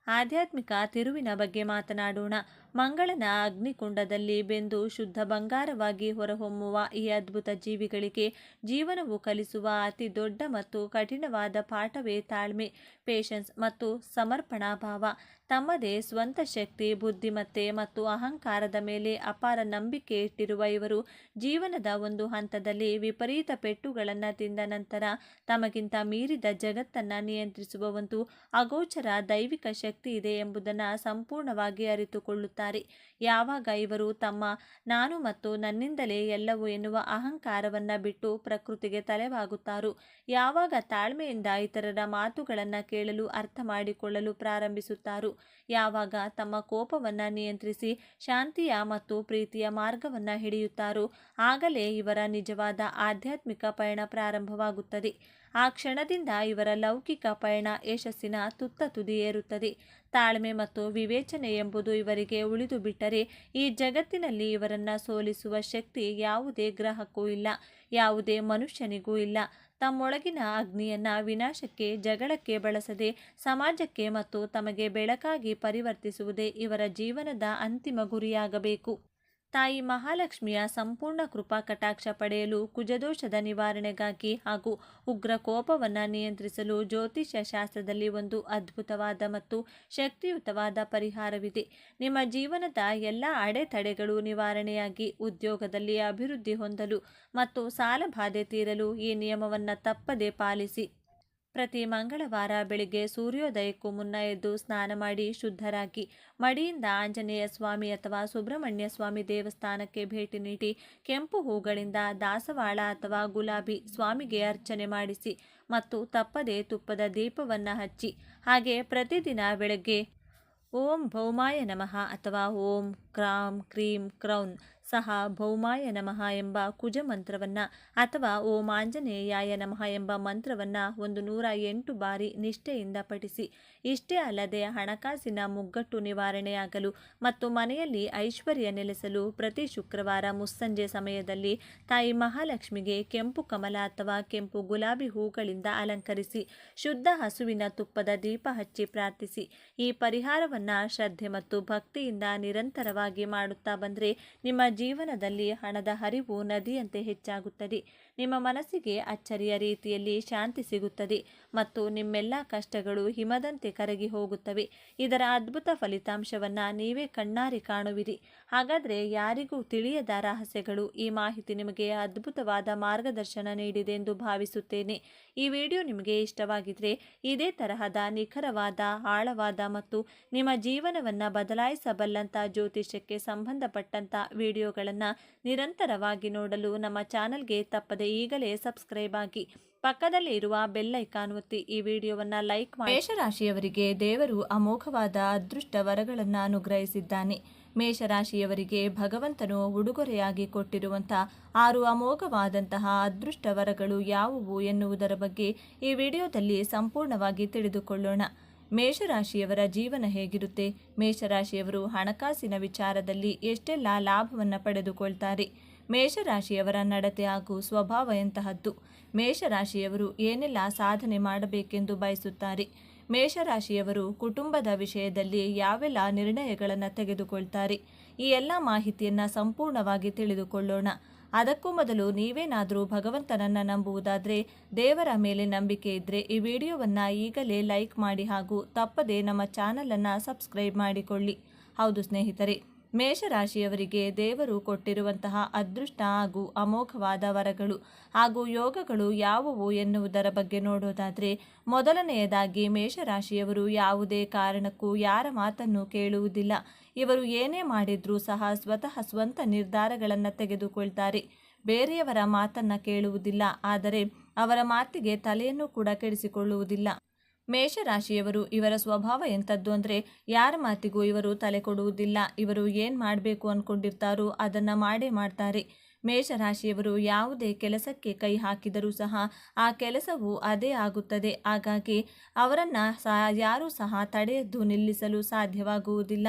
ಆಧ್ಯಾತ್ಮಿಕ ತಿರುವಿನ ಬಗ್ಗೆ ಮಾತನಾಡೋಣ. ಮಂಗಳನ ಅಗ್ನಿಕುಂಡದಲ್ಲಿ ಬೆಂದು ಶುದ್ಧ ಬಂಗಾರವಾಗಿ ಹೊರಹೊಮ್ಮುವ ಈ ಅದ್ಭುತ ಜೀವಿಗಳಿಗೆ ಜೀವನವು ಕಲಿಸುವ ಅತಿ ದೊಡ್ಡ ಮತ್ತು ಕಠಿಣವಾದ ಪಾಠವೇ ತಾಳ್ಮೆ, ಪೇಷನ್ಸ್ ಮತ್ತು ಸಮರ್ಪಣಾ ಭಾವ. ತಮ್ಮದೇ ಸ್ವಂತ ಶಕ್ತಿ, ಬುದ್ಧಿಮತ್ತೆ ಮತ್ತು ಅಹಂಕಾರದ ಮೇಲೆ ಅಪಾರ ನಂಬಿಕೆ ಇಟ್ಟಿರುವ ಇವರು ಜೀವನದ ಒಂದು ಹಂತದಲ್ಲಿ ವಿಪರೀತ ಪೆಟ್ಟುಗಳನ್ನು ತಿಂದ ನಂತರ ತಮಗಿಂತ ಮೀರಿದ ಜಗತ್ತನ್ನು ನಿಯಂತ್ರಿಸುವ ಒಂದು ಅಗೋಚರ ದೈವಿಕ ಶಕ್ತಿ ಇದೆ ಎಂಬುದನ್ನು ಸಂಪೂರ್ಣವಾಗಿ ಅರಿತುಕೊಳ್ಳುತ್ತಾರೆ. ಯಾವಾಗ ಇವರು ತಮ್ಮ ನಾನು ಮತ್ತು ನನ್ನಿಂದಲೇ ಎಲ್ಲವೂ ಎನ್ನುವ ಅಹಂಕಾರವನ್ನು ಬಿಟ್ಟು ಪ್ರಕೃತಿಗೆ ತಲೆಬಾಗುತ್ತಾರೋ, ಯಾವಾಗ ತಾಳ್ಮೆಯಿಂದ ಇತರರ ಮಾತುಗಳನ್ನು ಕೇಳಲು ಅರ್ಥ ಮಾಡಿಕೊಳ್ಳಲು ಪ್ರಾರಂಭಿಸುತ್ತಾರೋ, ಯಾವಾಗ ತಮ್ಮ ಕೋಪವನ್ನು ನಿಯಂತ್ರಿಸಿ ಶಾಂತಿಯ ಮತ್ತು ಪ್ರೀತಿಯ ಮಾರ್ಗವನ್ನು ಹಿಡಿಯುತ್ತಾರೋ, ಆಗಲೇ ಇವರ ನಿಜವಾದ ಆಧ್ಯಾತ್ಮಿಕ ಪಯಣ ಪ್ರಾರಂಭವಾಗುತ್ತದೆ. ಆ ಕ್ಷಣದಿಂದ ಇವರ ಲೌಕಿಕ ಪಯಣ ಯಶಸ್ಸಿನ ತುತ್ತ ತುದಿಯೇರುತ್ತದೆ. ತಾಳ್ಮೆ ಮತ್ತು ವಿವೇಚನೆ ಎಂಬುದು ಇವರಿಗೆ ಉಳಿದು ಬಿಟ್ಟರೆ ಈ ಜಗತ್ತಿನಲ್ಲಿ ಇವರನ್ನು ಸೋಲಿಸುವ ಶಕ್ತಿ ಯಾವುದೇ ಗ್ರಹಕ್ಕೂ ಇಲ್ಲ, ಯಾವುದೇ ಮನುಷ್ಯನಿಗೂ ಇಲ್ಲ. ತಮ್ಮೊಳಗಿನ ಅಗ್ನಿಯನ್ನು ವಿನಾಶಕ್ಕೆ, ಜಗಳಕ್ಕೆ ಬಳಸದೆ ಸಮಾಜಕ್ಕೆ ಮತ್ತು ತಮಗೆ ಬೆಳಕಾಗಿ ಪರಿವರ್ತಿಸುವುದೇ ಇವರ ಜೀವನದ ಅಂತಿಮ ಗುರಿಯಾಗಬೇಕು. ತಾಯಿ ಮಹಾಲಕ್ಷ್ಮಿಯ ಸಂಪೂರ್ಣ ಕೃಪಾ ಕಟಾಕ್ಷ ಪಡೆಯಲು, ಕುಜದೋಷದ ನಿವಾರಣೆಗಾಗಿ ಹಾಗೂ ಉಗ್ರ ಕೋಪವನ್ನು ನಿಯಂತ್ರಿಸಲು ಜ್ಯೋತಿಷ್ಯ ಶಾಸ್ತ್ರದಲ್ಲಿ ಒಂದು ಅದ್ಭುತವಾದ ಮತ್ತು ಶಕ್ತಿಯುತವಾದ ಪರಿಹಾರವಿದೆ. ನಿಮ್ಮ ಜೀವನದ ಎಲ್ಲ ಅಡೆತಡೆಗಳು ನಿವಾರಣೆಯಾಗಿ ಉದ್ಯೋಗದಲ್ಲಿ ಅಭಿವೃದ್ಧಿ ಹೊಂದಲು ಮತ್ತು ಸಾಲಬಾಧೆ ತೀರಲು ಈ ನಿಯಮವನ್ನು ತಪ್ಪದೇ ಪಾಲಿಸಿ. ಪ್ರತಿ ಮಂಗಳವಾರ ಬೆಳಿಗ್ಗೆ ಸೂರ್ಯೋದಯಕ್ಕೂ ಮುನ್ನ ಎದ್ದು ಸ್ನಾನ ಮಾಡಿ ಶುದ್ಧರಾಗಿ ಮಡಿಯಿಂದ ಆಂಜನೇಯ ಸ್ವಾಮಿ ಅಥವಾ ಸುಬ್ರಹ್ಮಣ್ಯ ಸ್ವಾಮಿ ದೇವಸ್ಥಾನಕ್ಕೆ ಭೇಟಿ ನೀಡಿ ಕೆಂಪು ಹೂಗಳಿಂದ ದಾಸವಾಳ ಅಥವಾ ಗುಲಾಬಿ ಸ್ವಾಮಿಗೆ ಅರ್ಚನೆ ಮಾಡಿಸಿ ಮತ್ತು ತಪ್ಪದೇ ತುಪ್ಪದ ದೀಪವನ್ನು ಹಚ್ಚಿ. ಹಾಗೆ ಪ್ರತಿದಿನ ಬೆಳಗ್ಗೆ ಓಂ ಭೌಮಾಯ ನಮಃ ಅಥವಾ ಓಂ ಕ್ರಾಂ ಕ್ರೀಂ ಕ್ರೌನ್ ಸಹ ಭೌಮಾಯ ನಮಃ ಎಂಬ ಕುಜ ಮಂತ್ರವನ್ನು ಅಥವಾ ಓಂ ಆಂಜನೇಯಾಯ ನಮಃ ಎಂಬ ಮಂತ್ರವನ್ನು 108 ಬಾರಿ ನಿಷ್ಠೆಯಿಂದ ಪಠಿಸಿ. ಇಷ್ಟೇ ಅಲ್ಲದೆ ಹಣಕಾಸಿನ ಮುಗ್ಗಟ್ಟು ನಿವಾರಣೆಯಾಗಲು ಮತ್ತು ಮನೆಯಲ್ಲಿ ಐಶ್ವರ್ಯ ನೆಲೆಸಲು ಪ್ರತಿ ಶುಕ್ರವಾರ ಮುಸ್ಸಂಜೆ ಸಮಯದಲ್ಲಿ ತಾಯಿ ಮಹಾಲಕ್ಷ್ಮಿಗೆ ಕೆಂಪು ಕಮಲ ಅಥವಾ ಕೆಂಪು ಗುಲಾಬಿ ಹೂಗಳಿಂದ ಅಲಂಕರಿಸಿ ಶುದ್ಧ ಹಸುವಿನ ತುಪ್ಪದ ದೀಪ ಹಚ್ಚಿ ಪ್ರಾರ್ಥಿಸಿ. ಈ ಪರಿಹಾರವನ್ನು ಶ್ರದ್ಧೆ ಮತ್ತು ಭಕ್ತಿಯಿಂದ ನಿರಂತರವಾಗಿ ಮಾಡುತ್ತಾ ಬಂದರೆ ನಿಮ್ಮ ಜೀವನದಲ್ಲಿ ಹಣದ ಹರಿವು ನದಿಯಂತೆ ಹೆಚ್ಚಾಗುತ್ತದೆ. ನಿಮ್ಮ ಮನಸ್ಸಿಗೆ ಅಚ್ಚರಿಯ ರೀತಿಯಲ್ಲಿ ಶಾಂತಿ ಸಿಗುತ್ತದೆ ಮತ್ತು ನಿಮ್ಮೆಲ್ಲ ಕಷ್ಟಗಳು ಹಿಮದಂತೆ ಕರಗಿ ಹೋಗುತ್ತವೆ. ಇದರ ಅದ್ಭುತ ಫಲಿತಾಂಶವನ್ನು ನೀವೇ ಕಣ್ಣಾರೆ ಕಾಣುವಿರಿ. ಹಾಗಾದರೆ ಯಾರಿಗೂ ತಿಳಿಯದ ರಹಸ್ಯಗಳು, ಈ ಮಾಹಿತಿ ನಿಮಗೆ ಅದ್ಭುತವಾದ ಮಾರ್ಗದರ್ಶನ ನೀಡಿದೆ ಎಂದು ಭಾವಿಸುತ್ತೇನೆ. ಈ ವಿಡಿಯೋ ನಿಮಗೆ ಇಷ್ಟವಾಗಿದ್ದರೆ ಇದೇ ತರಹದ ನಿಖರವಾದ, ಆಳವಾದ ಮತ್ತು ನಿಮ್ಮ ಜೀವನವನ್ನು ಬದಲಾಯಿಸಬಲ್ಲಂಥ ಜ್ಯೋತಿಷ್ಯಕ್ಕೆ ಸಂಬಂಧಪಟ್ಟಂಥ ವಿಡಿಯೋಗಳನ್ನು ನಿರಂತರವಾಗಿ ನೋಡಲು ನಮ್ಮ ಚಾನಲ್ಗೆ ತಪ್ಪದೆ ಈಗಲೇ ಸಬ್ಸ್ಕ್ರೈಬ್ ಆಗಿ ಪಕ್ಕದಲ್ಲಿ ಇರುವ ಬೆಲ್ ಐಕಾನ್ ಒತ್ತಿ ಈ ವಿಡಿಯೋವನ್ನು ಲೈಕ್ ಮಾಡಿ. ಮೇಷರಾಶಿಯವರಿಗೆ ದೇವರು ಅಮೋಘವಾದ ಅದೃಷ್ಟ ವರಗಳನ್ನು ಅನುಗ್ರಹಿಸಿದ್ದಾನೆ. ಮೇಷರಾಶಿಯವರಿಗೆ ಭಗವಂತನು ಉಡುಗೊರೆಯಾಗಿ ಕೊಟ್ಟಿರುವಂಥ 6 ಅಮೋಘವಾದಂತಹ ಅದೃಷ್ಟ ವರಗಳು ಯಾವುವು ಎನ್ನುವುದರ ಬಗ್ಗೆ ಈ ವಿಡಿಯೋದಲ್ಲಿ ಸಂಪೂರ್ಣವಾಗಿ ತಿಳಿದುಕೊಳ್ಳೋಣ. ಮೇಷರಾಶಿಯವರ ಜೀವನ ಹೇಗಿರುತ್ತೆ? ಮೇಷರಾಶಿಯವರು ಹಣಕಾಸಿನ ವಿಚಾರದಲ್ಲಿ ಎಷ್ಟೆಲ್ಲ ಲಾಭವನ್ನು ಪಡೆದುಕೊಳ್ತಾರೆ? ಮೇಷರಾಶಿಯವರ ನಡತೆ ಹಾಗೂ ಸ್ವಭಾವ ಎಂತಹದ್ದು? ಮೇಷರಾಶಿಯವರು ಏನೆಲ್ಲ ಸಾಧನೆ ಮಾಡಬೇಕೆಂದು ಬಯಸುತ್ತಾರೆ? ಮೇಷರಾಶಿಯವರು ಕುಟುಂಬದ ವಿಷಯದಲ್ಲಿ ಯಾವೆಲ್ಲ ನಿರ್ಣಯಗಳನ್ನು ತೆಗೆದುಕೊಳ್ತಾರೆ? ಈ ಎಲ್ಲ ಮಾಹಿತಿಯನ್ನು ಸಂಪೂರ್ಣವಾಗಿ ತಿಳಿದುಕೊಳ್ಳೋಣ. ಅದಕ್ಕೂ ಮೊದಲು ನೀವೇನಾದರೂ ಭಗವಂತನನ್ನು ನಂಬುವುದಾದರೆ, ದೇವರ ಮೇಲೆ ನಂಬಿಕೆ ಇದ್ದರೆ ಈ ವಿಡಿಯೋವನ್ನು ಈಗಲೇ ಲೈಕ್ ಮಾಡಿ ಹಾಗೂ ತಪ್ಪದೇ ನಮ್ಮ ಚಾನಲನ್ನು ಸಬ್ಸ್ಕ್ರೈಬ್ ಮಾಡಿಕೊಳ್ಳಿ. ಹೌದು ಸ್ನೇಹಿತರೆ, ಮೇಷರಾಶಿಯವರಿಗೆ ದೇವರು ಕೊಟ್ಟಿರುವಂತಹ ಅದೃಷ್ಟ ಹಾಗೂ ಅಮೋಘವಾದ ವರಗಳು ಹಾಗೂ ಯೋಗಗಳು ಯಾವುವು ಎನ್ನುವುದರ ಬಗ್ಗೆ ನೋಡೋದಾದರೆ, ಮೊದಲನೆಯದಾಗಿ ಮೇಷರಾಶಿಯವರು ಯಾವುದೇ ಕಾರಣಕ್ಕೂ ಯಾರ ಮಾತನ್ನು ಕೇಳುವುದಿಲ್ಲ. ಇವರು ಏನೇ ಮಾಡಿದ್ರೂ ಸಹ ಸ್ವತಃ ಸ್ವಂತ ನಿರ್ಧಾರಗಳನ್ನು ತೆಗೆದುಕೊಳ್ತಾರೆ. ಬೇರೆಯವರ ಮಾತನ್ನು ಕೇಳುವುದಿಲ್ಲ, ಆದರೆ ಅವರ ಮಾತಿಗೆ ತಲೆಯನ್ನು ಕೂಡ ಕೆಡಿಸಿಕೊಳ್ಳುವುದಿಲ್ಲ. ಮೇಷರಾಶಿಯವರು ಇವರ ಸ್ವಭಾವ ಎಂಥದ್ದು ಅಂದರೆ, ಯಾರ ಮಾತಿಗೂ ಇವರು ತಲೆ ಕೊಡುವುದಿಲ್ಲ. ಇವರು ಏನು ಮಾಡಬೇಕು ಅಂದ್ಕೊಂಡಿರ್ತಾರೋ ಅದನ್ನು ಮಾಡೇ ಮಾಡ್ತಾರೆ. ಮೇಷರಾಶಿಯವರು ಯಾವುದೇ ಕೆಲಸಕ್ಕೆ ಕೈ ಹಾಕಿದರೂ ಸಹ ಆ ಕೆಲಸವು ಅದೇ ಆಗುತ್ತದೆ. ಹಾಗಾಗಿ ಅವರನ್ನು ಯಾರೂ ಸಹ ತಡೆಯದ್ದು ನಿಲ್ಲಿಸಲು ಸಾಧ್ಯವಾಗುವುದಿಲ್ಲ.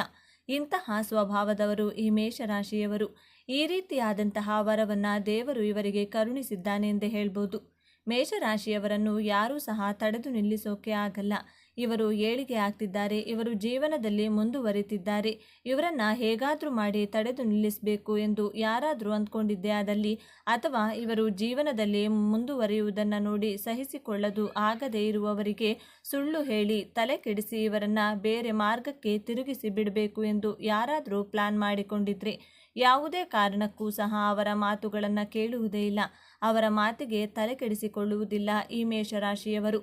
ಇಂತಹ ಸ್ವಭಾವದವರು ಈ ಮೇಷರಾಶಿಯವರು. ಈ ರೀತಿಯಾದಂತಹ ವರವನ್ನು ದೇವರು ಇವರಿಗೆ ಕರುಣಿಸಿದ್ದಾನೆ ಎಂದೇ ಹೇಳ್ಬೋದು. ಮೇಷರಾಶಿಯವರನ್ನು ಯಾರೂ ಸಹ ತಡೆದು ನಿಲ್ಲಿಸೋಕೆ ಆಗಲ್ಲ. ಇವರು ಏಳಿಗೆ ಆಗ್ತಿದ್ದಾರೆ, ಇವರು ಜೀವನದಲ್ಲಿ ಮುಂದುವರಿತಿದ್ದಾರೆ. ಇವರನ್ನು ಹೇಗಾದರೂ ಮಾಡಿ ತಡೆದು ನಿಲ್ಲಿಸಬೇಕು ಎಂದು ಯಾರಾದರೂ ಅಂದ್ಕೊಂಡಿದ್ದೇ ಆದಲ್ಲಿ, ಅಥವಾ ಇವರು ಜೀವನದಲ್ಲಿ ಮುಂದುವರಿಯುವುದನ್ನು ನೋಡಿ ಸಹಿಸಿಕೊಳ್ಳಲು ಆಗದೇ ಇರುವವರಿಗೆ ಸುಳ್ಳು ಹೇಳಿ ತಲೆ ಕೆಡಿಸಿ ಇವರನ್ನು ಬೇರೆ ಮಾರ್ಗಕ್ಕೆ ತಿರುಗಿಸಿ ಬಿಡಬೇಕು ಎಂದು ಯಾರಾದರೂ ಪ್ಲಾನ್ ಮಾಡಿಕೊಂಡಿದ್ರೆ ಯಾವುದೇ ಕಾರಣಕ್ಕೂ ಸಹ ಅವರ ಮಾತುಗಳನ್ನು ಕೇಳುವುದೇ ಇಲ್ಲ. ಅವರ ಮಾತಿಗೆ ತಲೆ ಕೆಡಿಸಿಕೊಳ್ಳುವುದಿಲ್ಲ ಈ ಮೇಷರಾಶಿಯವರು.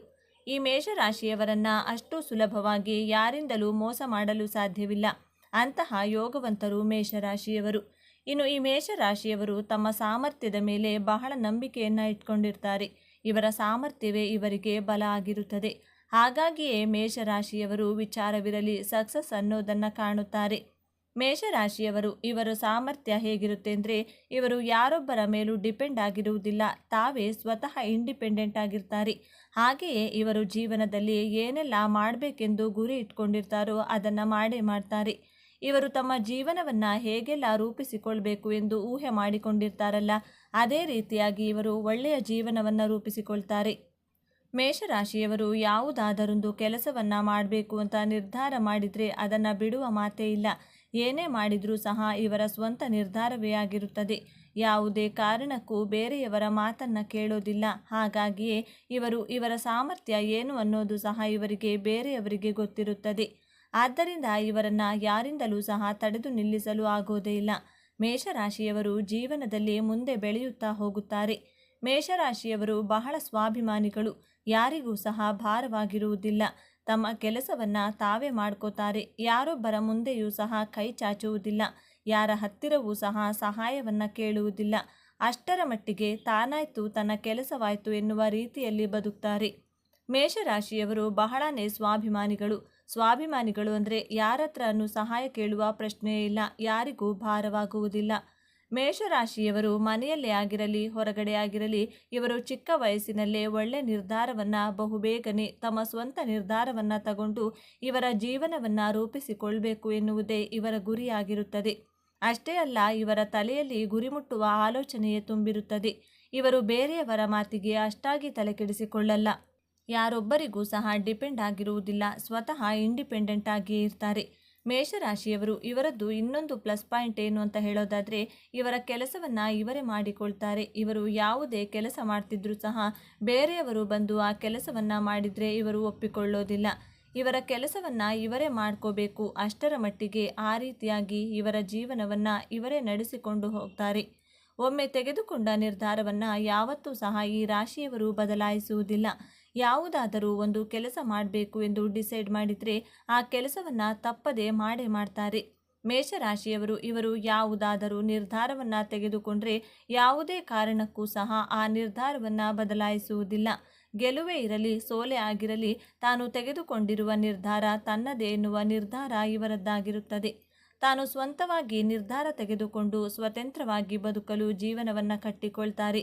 ಈ ಮೇಷರಾಶಿಯವರನ್ನು ಅಷ್ಟು ಸುಲಭವಾಗಿ ಯಾರಿಂದಲೂ ಮೋಸ ಮಾಡಲು ಸಾಧ್ಯವಿಲ್ಲ. ಅಂತಹ ಯೋಗವಂತರು ಮೇಷರಾಶಿಯವರು. ಇನ್ನು ಈ ಮೇಷರಾಶಿಯವರು ತಮ್ಮ ಸಾಮರ್ಥ್ಯದ ಮೇಲೆ ಬಹಳ ನಂಬಿಕೆಯನ್ನು ಇಟ್ಕೊಂಡಿರ್ತಾರೆ. ಇವರ ಸಾಮರ್ಥ್ಯವೇ ಇವರಿಗೆ ಬಲ ಆಗಿರುತ್ತದೆ. ಹಾಗಾಗಿಯೇ ಮೇಷರಾಶಿಯವರು ವಿಚಾರವಿರಲಿ ಸಕ್ಸಸ್ ಅನ್ನೋದನ್ನು ಕಾಣುತ್ತಾರೆ. ಮೇಷರಾಶಿಯವರು ಇವರ ಸಾಮರ್ಥ್ಯ ಹೇಗಿರುತ್ತೆ ಅಂದರೆ, ಇವರು ಯಾರೊಬ್ಬರ ಮೇಲೂ ಡಿಪೆಂಡ್ ಆಗಿರುವುದಿಲ್ಲ. ತಾವೇ ಸ್ವತಃ ಇಂಡಿಪೆಂಡೆಂಟ್ ಆಗಿರ್ತಾರೆ. ಹಾಗೆಯೇ ಇವರು ಜೀವನದಲ್ಲಿ ಏನೆಲ್ಲ ಮಾಡಬೇಕೆಂದು ಗುರಿ ಇಟ್ಕೊಂಡಿರ್ತಾರೋ ಅದನ್ನು ಮಾಡೇ ಮಾಡ್ತಾರೆ. ಇವರು ತಮ್ಮ ಜೀವನವನ್ನು ಹೇಗೆಲ್ಲ ರೂಪಿಸಿಕೊಳ್ಬೇಕು ಎಂದು ಊಹೆ ಮಾಡಿಕೊಂಡಿರ್ತಾರಲ್ಲ, ಅದೇ ರೀತಿಯಾಗಿ ಇವರು ಒಳ್ಳೆಯ ಜೀವನವನ್ನು ರೂಪಿಸಿಕೊಳ್ತಾರೆ. ಮೇಷರಾಶಿಯವರು ಯಾವುದಾದರೊಂದು ಕೆಲಸವನ್ನು ಮಾಡಬೇಕು ಅಂತ ನಿರ್ಧಾರ ಮಾಡಿದರೆ ಅದನ್ನು ಬಿಡುವ ಮಾತೇ ಇಲ್ಲ. ಏನೇ ಮಾಡಿದರೂ ಸಹ ಇವರ ಸ್ವಂತ ನಿರ್ಧಾರವೇ ಆಗಿರುತ್ತದೆ. ಯಾವುದೇ ಕಾರಣಕ್ಕೂ ಬೇರೆಯವರ ಮಾತನ್ನು ಕೇಳೋದಿಲ್ಲ. ಹಾಗಾಗಿಯೇ ಇವರ ಸಾಮರ್ಥ್ಯ ಏನು ಅನ್ನೋದು ಸಹ ಇವರಿಗೆ ಬೇರೆಯವರಿಗೆ ಗೊತ್ತಿರುತ್ತದೆ. ಆದ್ದರಿಂದ ಇವರನ್ನು ಯಾರಿಂದಲೂ ಸಹ ತಡೆದು ನಿಲ್ಲಿಸಲು ಆಗೋದೇ ಇಲ್ಲ. ಮೇಷರಾಶಿಯವರು ಜೀವನದಲ್ಲಿ ಮುಂದೆ ಬೆಳೆಯುತ್ತಾ ಹೋಗುತ್ತಾರೆ. ಮೇಷರಾಶಿಯವರು ಬಹಳ ಸ್ವಾಭಿಮಾನಿಗಳು. ಯಾರಿಗೂ ಸಹ ಭಾರವಾಗಿರುವುದಿಲ್ಲ. ತಮ್ಮ ಕೆಲಸವನ್ನು ತಾವೇ ಮಾಡ್ಕೋತಾರೆ. ಯಾರೊಬ್ಬರ ಮುಂದೆಯೂ ಸಹ ಕೈ ಚಾಚುವುದಿಲ್ಲ. ಯಾರ ಹತ್ತಿರವೂ ಸಹ ಸಹಾಯವನ್ನು ಕೇಳುವುದಿಲ್ಲ. ಅಷ್ಟರ ಮಟ್ಟಿಗೆ ತಾನಾಯ್ತು ತನ್ನ ಕೆಲಸವಾಯಿತು ಎನ್ನುವ ರೀತಿಯಲ್ಲಿ ಬದುಕ್ತಾರೆ. ಮೇಷರಾಶಿಯವರು ಬಹಳನೇ ಸ್ವಾಭಿಮಾನಿಗಳು ಅಂದರೆ ಯಾರ ಹತ್ರನೂ ಸಹಾಯ ಕೇಳುವ ಪ್ರಶ್ನೆಯೇ ಇಲ್ಲ. ಯಾರಿಗೂ ಭಾರವಾಗುವುದಿಲ್ಲ. ಮೇಷರಾಶಿಯವರು ಮನೆಯಲ್ಲೇ ಆಗಿರಲಿ ಹೊರಗಡೆ ಆಗಿರಲಿ ಇವರು ಚಿಕ್ಕ ವಯಸ್ಸಿನಲ್ಲೇ ಒಳ್ಳೆ ನಿರ್ಧಾರವನ್ನು ಬಹುಬೇಗನೆ ತಮ್ಮ ಸ್ವಂತ ನಿರ್ಧಾರವನ್ನು ತಗೊಂಡು ಇವರ ಜೀವನವನ್ನು ರೂಪಿಸಿಕೊಳ್ಬೇಕು ಎನ್ನುವುದೇ ಇವರ ಗುರಿಯಾಗಿರುತ್ತದೆ. ಅಷ್ಟೇ ಅಲ್ಲ, ಇವರ ತಲೆಯಲ್ಲಿ ಗುರಿ ಮುಟ್ಟುವ ಆಲೋಚನೆಯೇ ತುಂಬಿರುತ್ತದೆ. ಇವರು ಬೇರೆಯವರ ಮಾತಿಗೆ ಅಷ್ಟಾಗಿ ತಲೆಕೆಡಿಸಿಕೊಳ್ಳಲ್ಲ. ಯಾರೊಬ್ಬರಿಗೂ ಸಹ ಡಿಪೆಂಡ್ ಆಗಿರುವುದಿಲ್ಲ. ಸ್ವತಃ ಇಂಡಿಪೆಂಡೆಂಟ್ ಆಗಿ ಇರ್ತಾರೆ. ಮೇಷರಾಶಿಯವರು ಇವರದ್ದು ಇನ್ನೊಂದು ಪ್ಲಸ್ ಪಾಯಿಂಟ್ ಏನು ಅಂತ ಹೇಳೋದಾದರೆ, ಇವರ ಕೆಲಸವನ್ನು ಇವರೇ ಮಾಡಿಕೊಳ್ತಾರೆ. ಇವರು ಯಾವುದೇ ಕೆಲಸ ಮಾಡ್ತಿದ್ರೂ ಸಹ ಬೇರೆಯವರು ಬಂದು ಆ ಕೆಲಸವನ್ನು ಮಾಡಿದರೆ ಇವರು ಒಪ್ಪಿಕೊಳ್ಳೋದಿಲ್ಲ. ಇವರ ಕೆಲಸವನ್ನು ಇವರೇ ಮಾಡ್ಕೋಬೇಕು, ಅಷ್ಟರ ಮಟ್ಟಿಗೆ ಆ ರೀತಿಯಾಗಿ ಇವರ ಜೀವನವನ್ನು ಇವರೇ ನಡೆಸಿಕೊಂಡು ಹೋಗ್ತಾರೆ. ಒಮ್ಮೆ ತೆಗೆದುಕೊಂಡ ನಿರ್ಧಾರವನ್ನು ಯಾವತ್ತೂ ಸಹ ಈ ರಾಶಿಯವರು ಬದಲಾಯಿಸುವುದಿಲ್ಲ. ಯಾವುದಾದರೂ ಒಂದು ಕೆಲಸ ಮಾಡಬೇಕು ಎಂದು ಡಿಸೈಡ್ ಮಾಡಿದರೆ ಆ ಕೆಲಸವನ್ನು ತಪ್ಪದೇ ಮಾಡೇ ಮಾಡ್ತಾರೆ. ಮೇಷರಾಶಿಯವರು ಇವರು ಯಾವುದಾದರೂ ನಿರ್ಧಾರವನ್ನು ತೆಗೆದುಕೊಂಡ್ರೆ ಯಾವುದೇ ಕಾರಣಕ್ಕೂ ಸಹ ಆ ನಿರ್ಧಾರವನ್ನು ಬದಲಾಯಿಸುವುದಿಲ್ಲ. ಗೆಲುವೇ ಇರಲಿ ಸೋಲೆ ಆಗಿರಲಿ, ತಾನು ತೆಗೆದುಕೊಂಡಿರುವ ನಿರ್ಧಾರ ತನ್ನದೇ ಎನ್ನುವ ನಿರ್ಧಾರ ಇವರದ್ದಾಗಿರುತ್ತದೆ. ತಾನು ಸ್ವಂತವಾಗಿ ನಿರ್ಧಾರ ತೆಗೆದುಕೊಂಡು ಸ್ವತಂತ್ರವಾಗಿ ಬದುಕಲು ಜೀವನವನ್ನು ಕಟ್ಟಿಕೊಳ್ತಾರೆ.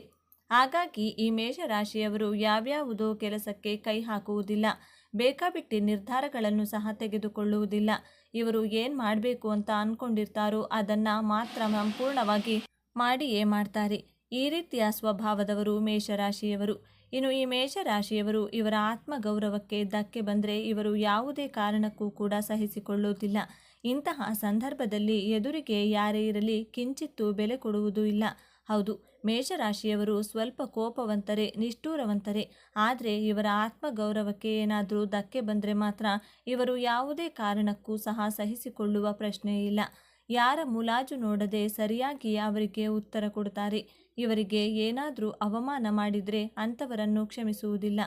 ಹಾಗಾಗಿ ಈ ಮೇಷರಾಶಿಯವರು ಯಾವ್ಯಾವುದೋ ಕೆಲಸಕ್ಕೆ ಕೈ ಹಾಕುವುದಿಲ್ಲ, ಬೇಕಾಬಿಟ್ಟಿ ನಿರ್ಧಾರಗಳನ್ನು ಸಹ ತೆಗೆದುಕೊಳ್ಳುವುದಿಲ್ಲ. ಇವರು ಏನು ಮಾಡಬೇಕು ಅಂತ ಅಂದ್ಕೊಂಡಿರ್ತಾರೋ ಅದನ್ನು ಮಾತ್ರ ಸಂಪೂರ್ಣವಾಗಿ ಮಾಡಿಯೇ ಮಾಡ್ತಾರೆ. ಈ ರೀತಿಯ ಸ್ವಭಾವದವರು ಮೇಷರಾಶಿಯವರು. ಇನ್ನು ಈ ಮೇಷರಾಶಿಯವರು ಇವರ ಆತ್ಮಗೌರವಕ್ಕೆ ಧಕ್ಕೆ ಬಂದರೆ ಇವರು ಯಾವುದೇ ಕಾರಣಕ್ಕೂ ಕೂಡ ಸಹಿಸಿಕೊಳ್ಳುವುದಿಲ್ಲ. ಇಂತಹ ಸಂದರ್ಭದಲ್ಲಿ ಎದುರಿಗೆ ಯಾರೇ ಇರಲಿ ಕಿಂಚಿತ್ತೂ ಬೆಲೆ ಕೊಡುವುದೂ ಇಲ್ಲ. ಹೌದು, ಮೇಷರಾಶಿಯವರು ಸ್ವಲ್ಪ ಕೋಪವಂತರೇ, ನಿಷ್ಠೂರವಂತರೇ. ಆದರೆ ಇವರ ಆತ್ಮಗೌರವಕ್ಕೆ ಏನಾದರೂ ಧಕ್ಕೆ ಬಂದರೆ ಮಾತ್ರ ಇವರು ಯಾವುದೇ ಕಾರಣಕ್ಕೂ ಸಹ ಸಹಿಸಿಕೊಳ್ಳುವ ಪ್ರಶ್ನೆ ಇಲ್ಲ. ಯಾರ ಮುಲಾಜು ನೋಡದೆ ಸರಿಯಾಗಿ ಅವರಿಗೆ ಉತ್ತರ ಕೊಡ್ತಾರೆ. ಇವರಿಗೆ ಏನಾದರೂ ಅವಮಾನ ಮಾಡಿದರೆ ಅಂಥವರನ್ನು ಕ್ಷಮಿಸುವುದಿಲ್ಲ.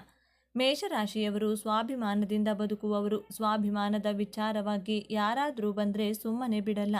ಮೇಷರಾಶಿಯವರು ಸ್ವಾಭಿಮಾನದಿಂದ ಬದುಕುವವರು. ಸ್ವಾಭಿಮಾನದ ವಿಚಾರವಾಗಿ ಯಾರಾದರೂ ಬಂದರೆ ಸುಮ್ಮನೆ ಬಿಡಲ್ಲ,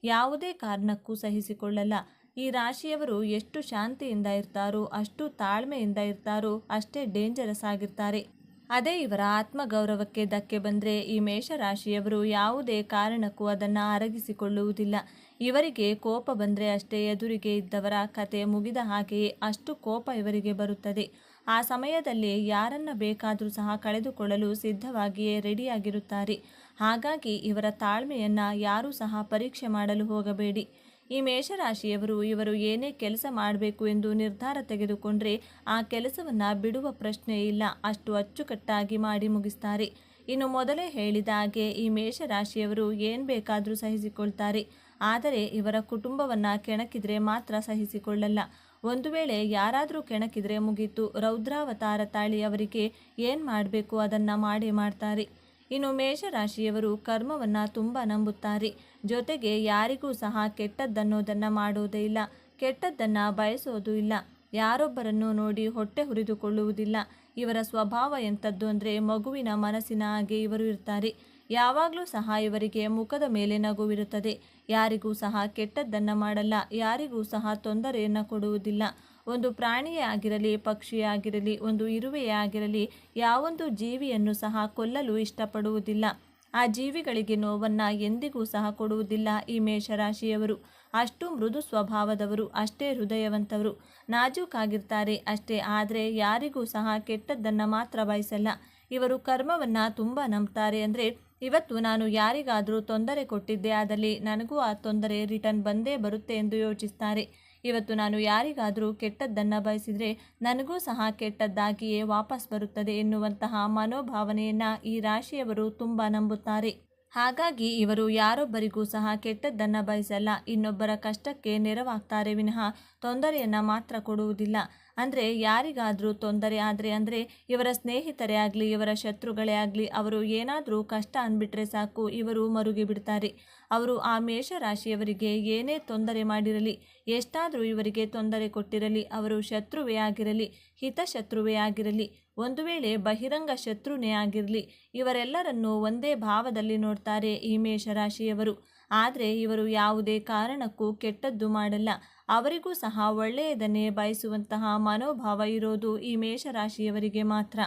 ಯಾವುದೇ ಕಾರಣಕ್ಕೂ ಸಹಿಸಿಕೊಳ್ಳಲ್ಲ. ಈ ರಾಶಿಯವರು ಎಷ್ಟು ಶಾಂತಿಯಿಂದ ಇರ್ತಾರೋ, ಅಷ್ಟು ತಾಳ್ಮೆಯಿಂದ ಇರ್ತಾರೋ ಅಷ್ಟೇ ಡೇಂಜರಸ್ ಆಗಿರ್ತಾರೆ. ಅದೇ ಇವರ ಆತ್ಮಗೌರವಕ್ಕೆ ಧಕ್ಕೆ ಬಂದರೆ ಈ ಮೇಷರಾಶಿಯವರು ಯಾವುದೇ ಕಾರಣಕ್ಕೂ ಅದನ್ನು ಅರಗಿಸಿಕೊಳ್ಳುವುದಿಲ್ಲ. ಇವರಿಗೆ ಕೋಪ ಬಂದರೆ ಅಷ್ಟೇ ಎದುರಿಗೆ ಇದ್ದವರ ಕತೆ ಮುಗಿದ ಹಾಗೆಯೇ, ಅಷ್ಟು ಕೋಪ ಇವರಿಗೆ ಬರುತ್ತದೆ. ಆ ಸಮಯದಲ್ಲಿ ಯಾರನ್ನ ಬೇಕಾದರೂ ಸಹ ಕಳೆದುಕೊಳ್ಳಲು ಸಿದ್ಧವಾಗಿಯೇ ರೆಡಿಯಾಗಿರುತ್ತಾರೆ. ಹಾಗಾಗಿ ಇವರ ತಾಳ್ಮೆಯನ್ನು ಯಾರೂ ಸಹ ಪರೀಕ್ಷೆ ಮಾಡಲು ಹೋಗಬೇಡಿ. ಈ ಮೇಷರಾಶಿಯವರು ಇವರು ಏನೇ ಕೆಲಸ ಮಾಡಬೇಕು ಎಂದು ನಿರ್ಧಾರ ತೆಗೆದುಕೊಂಡ್ರೆ ಆ ಕೆಲಸವನ್ನು ಬಿಡುವ ಪ್ರಶ್ನೆ ಇಲ್ಲ, ಅಷ್ಟು ಅಚ್ಚುಕಟ್ಟಾಗಿ ಮಾಡಿ ಮುಗಿಸ್ತಾರೆ. ಇನ್ನು ಮೊದಲೇ ಹೇಳಿದ ಹಾಗೆ ಈ ಮೇಷರಾಶಿಯವರು ಏನು ಬೇಕಾದರೂ ಸಹಿಸಿಕೊಳ್ತಾರೆ. ಆದರೆ ಇವರ ಕುಟುಂಬವನ್ನು ಕೆಣಕಿದರೆ ಮಾತ್ರ ಸಹಿಸಿಕೊಳ್ಳಲ್ಲ. ಒಂದು ವೇಳೆ ಯಾರಾದರೂ ಕೆಣಕಿದರೆ ಮುಗೀತು, ರೌದ್ರಾವತಾರ ತಾಳಿ ಅವರಿಗೆ ಏನು ಮಾಡಬೇಕು ಅದನ್ನು ಮಾಡೇ ಮಾಡ್ತಾರೆ. ಇನ್ನು ಮೇಷರಾಶಿಯವರು ಕರ್ಮವನ್ನು ತುಂಬ ನಂಬುತ್ತಾರೆ. ಜೊತೆಗೆ ಯಾರಿಗೂ ಸಹ ಕೆಟ್ಟದ್ದನ್ನೋದನ್ನು ಮಾಡೋದೇ ಇಲ್ಲ, ಕೆಟ್ಟದ್ದನ್ನು ಬಯಸೋದು ಇಲ್ಲ. ಯಾರೊಬ್ಬರನ್ನು ನೋಡಿ ಹೊಟ್ಟೆ ಹುರಿದುಕೊಳ್ಳುವುದಿಲ್ಲ. ಇವರ ಸ್ವಭಾವ ಎಂಥದ್ದು ಅಂದರೆ ಮಗುವಿನ ಮನಸ್ಸಿನ ಹಾಗೆ ಇವರು ಇರ್ತಾರೆ. ಯಾವಾಗಲೂ ಸಹ ಇವರಿಗೆ ಮುಖದ ಮೇಲೆ ನಗುವಿರುತ್ತದೆ. ಯಾರಿಗೂ ಸಹ ಕೆಟ್ಟದ್ದನ್ನು ಮಾಡಲ್ಲ, ಯಾರಿಗೂ ಸಹ ತೊಂದರೆಯನ್ನು ಕೊಡುವುದಿಲ್ಲ. ಒಂದು ಪ್ರಾಣಿಯೇ ಆಗಿರಲಿ, ಪಕ್ಷಿಯೇ ಆಗಿರಲಿ, ಒಂದು ಇರುವೆಯೇ ಆಗಿರಲಿ, ಯಾವೊಂದು ಜೀವಿಯನ್ನು ಸಹ ಕೊಲ್ಲಲು ಇಷ್ಟಪಡುವುದಿಲ್ಲ. ಆ ಜೀವಿಗಳಿಗೆ ನೋವನ್ನು ಎಂದಿಗೂ ಸಹ ಕೊಡುವುದಿಲ್ಲ ಈ ಮೇಷರಾಶಿಯವರು. ಅಷ್ಟು ಮೃದು ಸ್ವಭಾವದವರು, ಅಷ್ಟೇ ಹೃದಯವಂತವರು, ನಾಜೂಕಾಗಿರ್ತಾರೆ ಅಷ್ಟೇ. ಆದರೆ ಯಾರಿಗೂ ಸಹ ಕೆಟ್ಟದ್ದನ್ನು ಮಾತ್ರ ಬಯಸಲ್ಲ. ಇವರು ಕರ್ಮವನ್ನು ತುಂಬ ನಂಬ್ತಾರೆ. ಅಂದರೆ ಇವತ್ತು ನಾನು ಯಾರಿಗಾದರೂ ತೊಂದರೆ ಕೊಟ್ಟಿದ್ದೆ ಆದಲ್ಲಿ ನನಗೂ ಆ ತೊಂದರೆ ರಿಟರ್ನ್ ಬಂದೇ ಬರುತ್ತೆ ಎಂದು ಯೋಚಿಸ್ತಾರೆ. ಇವತ್ತು ನಾನು ಯಾರಿಗಾದರೂ ಕೆಟ್ಟದ್ದನ್ನು ಬಯಸಿದರೆ ನನಗೂ ಸಹ ಕೆಟ್ಟದ್ದಾಗಿಯೇ ವಾಪಸ್ ಬರುತ್ತದೆ ಎನ್ನುವಂತಹ ಮನೋಭಾವನೆಯನ್ನು ಈ ರಾಶಿಯವರು ತುಂಬ ನಂಬುತ್ತಾರೆ. ಹಾಗಾಗಿ ಇವರು ಯಾರೊಬ್ಬರಿಗೂ ಸಹ ಕೆಟ್ಟದ್ದನ್ನು ಬಯಸಲ್ಲ, ಇನ್ನೊಬ್ಬರ ಕಷ್ಟಕ್ಕೆ ನೆರವಾಗ್ತಾರೆ ವಿನಃ ತೊಂದರೆಯನ್ನು ಮಾತ್ರ ಕೊಡುವುದಿಲ್ಲ. ಅಂದರೆ ಯಾರಿಗಾದರೂ ತೊಂದರೆ ಆದರೆ, ಅಂದರೆ ಇವರ ಸ್ನೇಹಿತರೇ ಆಗಲಿ, ಇವರ ಶತ್ರುಗಳೇ ಆಗಲಿ, ಅವರು ಏನಾದರೂ ಕಷ್ಟ ಅಂದ್ಬಿಟ್ರೆ ಸಾಕು ಇವರು ಮರುಗಿ ಬಿಡ್ತಾರೆ. ಅವರು ಆ ಮೇಷರಾಶಿಯವರಿಗೆ ಏನೇ ತೊಂದರೆ ಮಾಡಿರಲಿ, ಎಷ್ಟಾದರೂ ಇವರಿಗೆ ತೊಂದರೆ ಕೊಟ್ಟಿರಲಿ, ಅವರು ಶತ್ರುವೇ ಆಗಿರಲಿ, ಹಿತಶತ್ರುವೇ ಆಗಿರಲಿ, ಒಂದು ವೇಳೆ ಬಹಿರಂಗ ಶತ್ರುನೇ ಆಗಿರಲಿ, ಇವರೆಲ್ಲರನ್ನೂ ಒಂದೇ ಭಾವದಲ್ಲಿ ನೋಡ್ತಾರೆ ಈ ಮೇಷರಾಶಿಯವರು. ಆದರೆ ಇವರು ಯಾವುದೇ ಕಾರಣಕ್ಕೂ ಕೆಟ್ಟದ್ದು ಮಾಡಲ್ಲ. ಅವರಿಗೂ ಸಹ ಒಳ್ಳೆಯದನ್ನೇ ಬಯಸುವಂತಹ ಮನೋಭಾವ ಇರೋದು ಈ ಮೇಷರಾಶಿಯವರಿಗೆ ಮಾತ್ರ.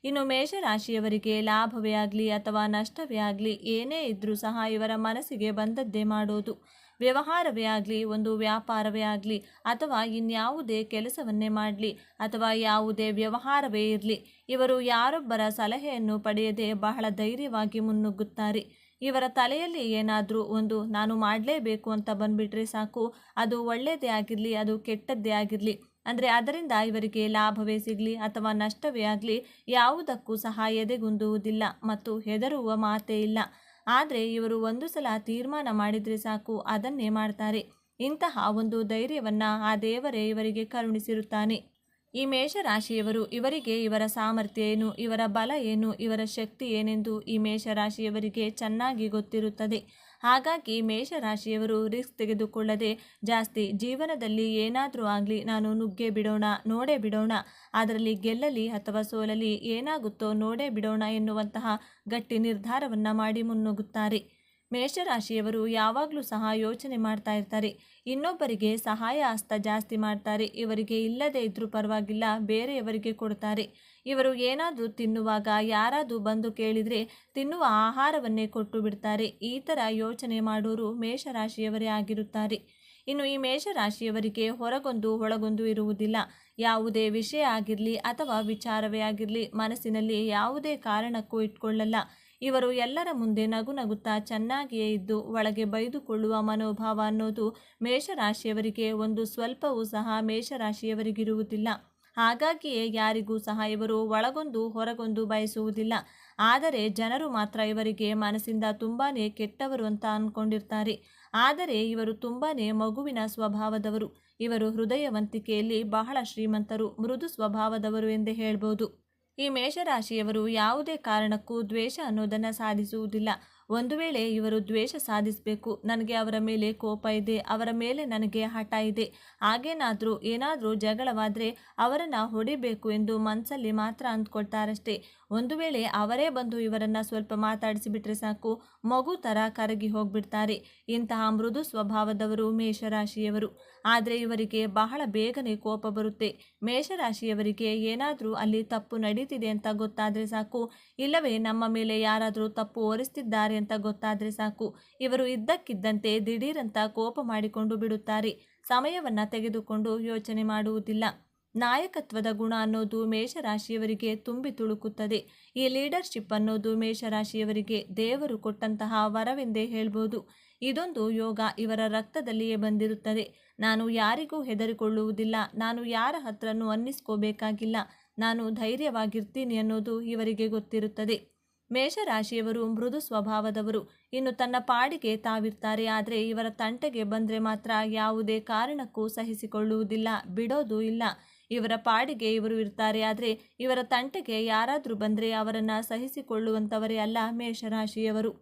ಇನ್ನು ಮೇಷರಾಶಿಯವರಿಗೆ ಲಾಭವೇ ಆಗಲಿ ಅಥವಾ ನಷ್ಟವೇ ಆಗಲಿ ಏನೇ ಇದ್ದರೂ ಸಹ ಇವರ ಮನಸ್ಸಿಗೆ ಬಂದದ್ದೇ ಮಾಡೋದು. ವ್ಯವಹಾರವೇ ಆಗಲಿ, ಒಂದು ವ್ಯಾಪಾರವೇ ಆಗಲಿ, ಅಥವಾ ಇನ್ಯಾವುದೇ ಕೆಲಸವನ್ನೇ ಮಾಡಲಿ, ಅಥವಾ ಯಾವುದೇ ವ್ಯವಹಾರವೇ ಇರಲಿ, ಇವರು ಯಾರೊಬ್ಬರ ಸಲಹೆಯನ್ನು ಪಡೆಯದೆ ಬಹಳ ಧೈರ್ಯವಾಗಿ ಮುನ್ನುಗ್ಗುತ್ತಾರೆ. ಇವರ ತಲೆಯಲ್ಲಿ ಏನಾದರೂ ಒಂದು ನಾನು ಮಾಡಲೇಬೇಕು ಅಂತ ಬಂದುಬಿಟ್ರೆ ಸಾಕು, ಅದು ಒಳ್ಳೆಯದೇ ಆಗಿರಲಿ, ಅದು ಕೆಟ್ಟದ್ದೇ ಆಗಿರಲಿ, ಅಂದರೆ ಅದರಿಂದ ಇವರಿಗೆ ಲಾಭವೇ ಸಿಗಲಿ ಅಥವಾ ನಷ್ಟವೇ ಆಗಲಿ ಯಾವುದಕ್ಕೂ ಸಹ ಎದೆಗುಂದುವುದಿಲ್ಲ ಮತ್ತು ಹೆದರುವ ಮಾತೇ ಇಲ್ಲ. ಆದರೆ ಇವರು ಒಂದು ಸಲ ತೀರ್ಮಾನ ಮಾಡಿದರೆ ಸಾಕು ಅದನ್ನೇ ಮಾಡ್ತಾರೆ. ಇಂತಹ ಒಂದು ಧೈರ್ಯವನ್ನು ಆ ದೇವರೇ ಇವರಿಗೆ ಕರುಣಿಸಿರುತ್ತಾನೆ. ಈ ಮೇಷರಾಶಿಯವರು ಇವರಿಗೆ ಇವರ ಸಾಮರ್ಥ್ಯ ಏನು, ಇವರ ಬಲ ಏನು, ಇವರ ಶಕ್ತಿ ಏನೆಂದು ಈ ಮೇಷರಾಶಿಯವರಿಗೆ ಚೆನ್ನಾಗಿ ಗೊತ್ತಿರುತ್ತದೆ. ಹಾಗಾಗಿ ಮೇಷರಾಶಿಯವರು ರಿಸ್ಕ್ ತೆಗೆದುಕೊಳ್ಳದೆ ಜಾಸ್ತಿ ಜೀವನದಲ್ಲಿ ಏನಾದರೂ ಆಗಲಿ ನಾನು ನುಗ್ಗೇ ಬಿಡೋಣ, ನೋಡೇ ಬಿಡೋಣ, ಅದರಲ್ಲಿ ಗೆಲ್ಲಲಿ ಅಥವಾ ಸೋಲಲಿ ಏನಾಗುತ್ತೋ ನೋಡೇ ಬಿಡೋಣ ಎನ್ನುವಂತಹ ಗಟ್ಟಿ ನಿರ್ಧಾರವನ್ನು ಮಾಡಿ ಮುನ್ನುಗ್ಗುತ್ತಾರೆ. ಮೇಷರಾಶಿಯವರು ಯಾವಾಗಲೂ ಸಹ ಯೋಚನೆ ಮಾಡ್ತಾ ಇರ್ತಾರೆ. ಇನ್ನೊಬ್ಬರಿಗೆ ಸಹಾಯ ಹಸ್ತ ಜಾಸ್ತಿ ಮಾಡ್ತಾರೆ. ಇವರಿಗೆ ಇಲ್ಲದೇ ಇದ್ರೂ ಪರವಾಗಿಲ್ಲ, ಬೇರೆಯವರಿಗೆ ಕೊಡ್ತಾರೆ. ಇವರು ಏನಾದರೂ ತಿನ್ನುವಾಗ ಯಾರಾದರೂ ಬಂದು ಕೇಳಿದರೆ ತಿನ್ನುವ ಆಹಾರವನ್ನೇ ಕೊಟ್ಟು ಬಿಡ್ತಾರೆ. ಈ ಥರ ಯೋಚನೆ ಮಾಡೋರು ಮೇಷರಾಶಿಯವರೇ ಆಗಿರುತ್ತಾರೆ. ಇನ್ನು ಈ ಮೇಷರಾಶಿಯವರಿಗೆ ಹೊರಗೊಂದು ಒಳಗೊಂದು ಇರುವುದಿಲ್ಲ. ಯಾವುದೇ ವಿಷಯ ಆಗಿರಲಿ ಅಥವಾ ವಿಚಾರವೇ ಆಗಿರಲಿ ಮನಸ್ಸಿನಲ್ಲಿ ಯಾವುದೇ ಕಾರಣಕ್ಕೂ ಇಟ್ಕೊಳ್ಳಲ್ಲ. ಇವರು ಎಲ್ಲರ ಮುಂದೆ ನಗು ನಗುತ್ತಾ ಚೆನ್ನಾಗಿಯೇ ಇದ್ದು ಒಳಗೆ ಬೈದುಕೊಳ್ಳುವ ಮನೋಭಾವ ಅನ್ನೋದು ಮೇಷರಾಶಿಯವರಿಗೆ ಒಂದು ಸ್ವಲ್ಪವೂ ಸಹ ಮೇಷರಾಶಿಯವರಿಗಿರುವುದಿಲ್ಲ. ಹಾಗಾಗಿಯೇ ಯಾರಿಗೂ ಸಹ ಇವರು ಒಳಗೊಂದು ಹೊರಗೊಂದು ಬಯಸುವುದಿಲ್ಲ. ಆದರೆ ಜನರು ಮಾತ್ರ ಇವರಿಗೆ ಮನಸ್ಸಿಂದ ತುಂಬಾ ಕೆಟ್ಟವರು ಅಂತ ಅಂದ್ಕೊಂಡಿರ್ತಾರೆ. ಆದರೆ ಇವರು ತುಂಬಾ ಮಗುವಿನ ಸ್ವಭಾವದವರು. ಇವರು ಹೃದಯವಂತಿಕೆಯಲ್ಲಿ ಬಹಳ ಶ್ರೀಮಂತರು, ಮೃದು ಸ್ವಭಾವದವರು ಎಂದೇ ಹೇಳ್ಬೋದು. ಈ ಮೇಷರಾಶಿಯವರು ಯಾವುದೇ ಕಾರಣಕ್ಕೂ ದ್ವೇಷ ಅನ್ನೋದನ್ನು ಸಾಧಿಸುವುದಿಲ್ಲ. ಒಂದು ವೇಳೆ ಇವರು ದ್ವೇಷ ಸಾಧಿಸಬೇಕು, ನನಗೆ ಅವರ ಮೇಲೆ ಕೋಪ ಇದೆ, ಅವರ ಮೇಲೆ ನನಗೆ ಹಠ ಇದೆ, ಹಾಗೇನಾದರೂ ಏನಾದರೂ ಜಗಳವಾದರೆ ಅವರನ್ನು ಹೊಡಿಬೇಕು ಎಂದು ಮನಸ್ಸಲ್ಲಿ ಮಾತ್ರ ಅಂದ್ಕೊಳ್ತಾರಷ್ಟೇ. ಒಂದು ವೇಳೆ ಅವರೇ ಬಂದು ಇವರನ್ನು ಸ್ವಲ್ಪ ಮಾತಾಡಿಸಿಬಿಟ್ರೆ ಸಾಕು, ಮಗು ಥರ ಕರಗಿ ಹೋಗ್ಬಿಡ್ತಾರೆ. ಇಂತಹ ಮೃದು ಸ್ವಭಾವದವರು ಮೇಷರಾಶಿಯವರು. ಆದರೆ ಇವರಿಗೆ ಬಹಳ ಬೇಗನೆ ಕೋಪ ಬರುತ್ತೆ. ಮೇಷರಾಶಿಯವರಿಗೆ ಏನಾದರೂ ಅಲ್ಲಿ ತಪ್ಪು ನಡೀತಿದೆ ಅಂತ ಗೊತ್ತಾದರೆ ಸಾಕು, ಇಲ್ಲವೇ ನಮ್ಮ ಮೇಲೆ ಯಾರಾದರೂ ತಪ್ಪು ಹೊರಿಸ್ತಿದ್ದಾರೆ ಅಂತ ಗೊತ್ತಾದರೆ ಸಾಕು, ಇವರು ಇದ್ದಕ್ಕಿದ್ದಂತೆ ದಿಢೀರಂತ ಕೋಪ ಮಾಡಿಕೊಂಡು ಬಿಡುತ್ತಾರೆ. ಸಮಯವನ್ನು ತೆಗೆದುಕೊಂಡು ಯೋಚನೆ ಮಾಡುವುದಿಲ್ಲ. ನಾಯಕತ್ವದ ಗುಣ ಅನ್ನೋದು ಮೇಷರಾಶಿಯವರಿಗೆ ತುಂಬಿ ತುಳುಕುತ್ತದೆ. ಈ ಲೀಡರ್ಶಿಪ್ ಅನ್ನೋದು ಮೇಷರಾಶಿಯವರಿಗೆ ದೇವರು ಕೊಟ್ಟಂತಹ ವರವೆಂದೇ ಹೇಳ್ಬೋದು. ಇದೊಂದು ಯೋಗ ಇವರ ರಕ್ತದಲ್ಲಿಯೇ ಬಂದಿರುತ್ತದೆ. ನಾನು ಯಾರಿಗೂ ಹೆದರಿಕೊಳ್ಳುವುದಿಲ್ಲ, ನಾನು ಯಾರ ಹತ್ರನೂ ಅನ್ನಿಸ್ಕೋಬೇಕಾಗಿಲ್ಲ, ನಾನು ಧೈರ್ಯವಾಗಿರ್ತೀನಿ ಅನ್ನೋದು ಇವರಿಗೆ ಗೊತ್ತಿರುತ್ತದೆ. ಮೇಷರಾಶಿಯವರು ಮೃದು ಸ್ವಭಾವದವರು. ಇನ್ನು ತನ್ನ ಪಾಡಿಗೆ ತಾವಿರ್ತಾರೆ. ಆದರೆ ಇವರ ತಂಟೆಗೆ ಬಂದರೆ ಮಾತ್ರ ಯಾವುದೇ ಕಾರಣಕ್ಕೂ ಸಹಿಸಿಕೊಳ್ಳುವುದಿಲ್ಲ, ಬಿಡೋದು ಇಲ್ಲ. ಇವರ ಪಾಡಿಗೆ ಇವರು ಇರ್ತಾರೆ. ಆದರೆ ಇವರ ತಂಟೆಗೆ ಯಾರಾದರೂ ಬಂದರೆ ಅವರನ್ನು ಸಹಿಸಿಕೊಳ್ಳುವಂಥವರೇ ಅಲ್ಲ ಮೇಷರಾಶಿಯವರು.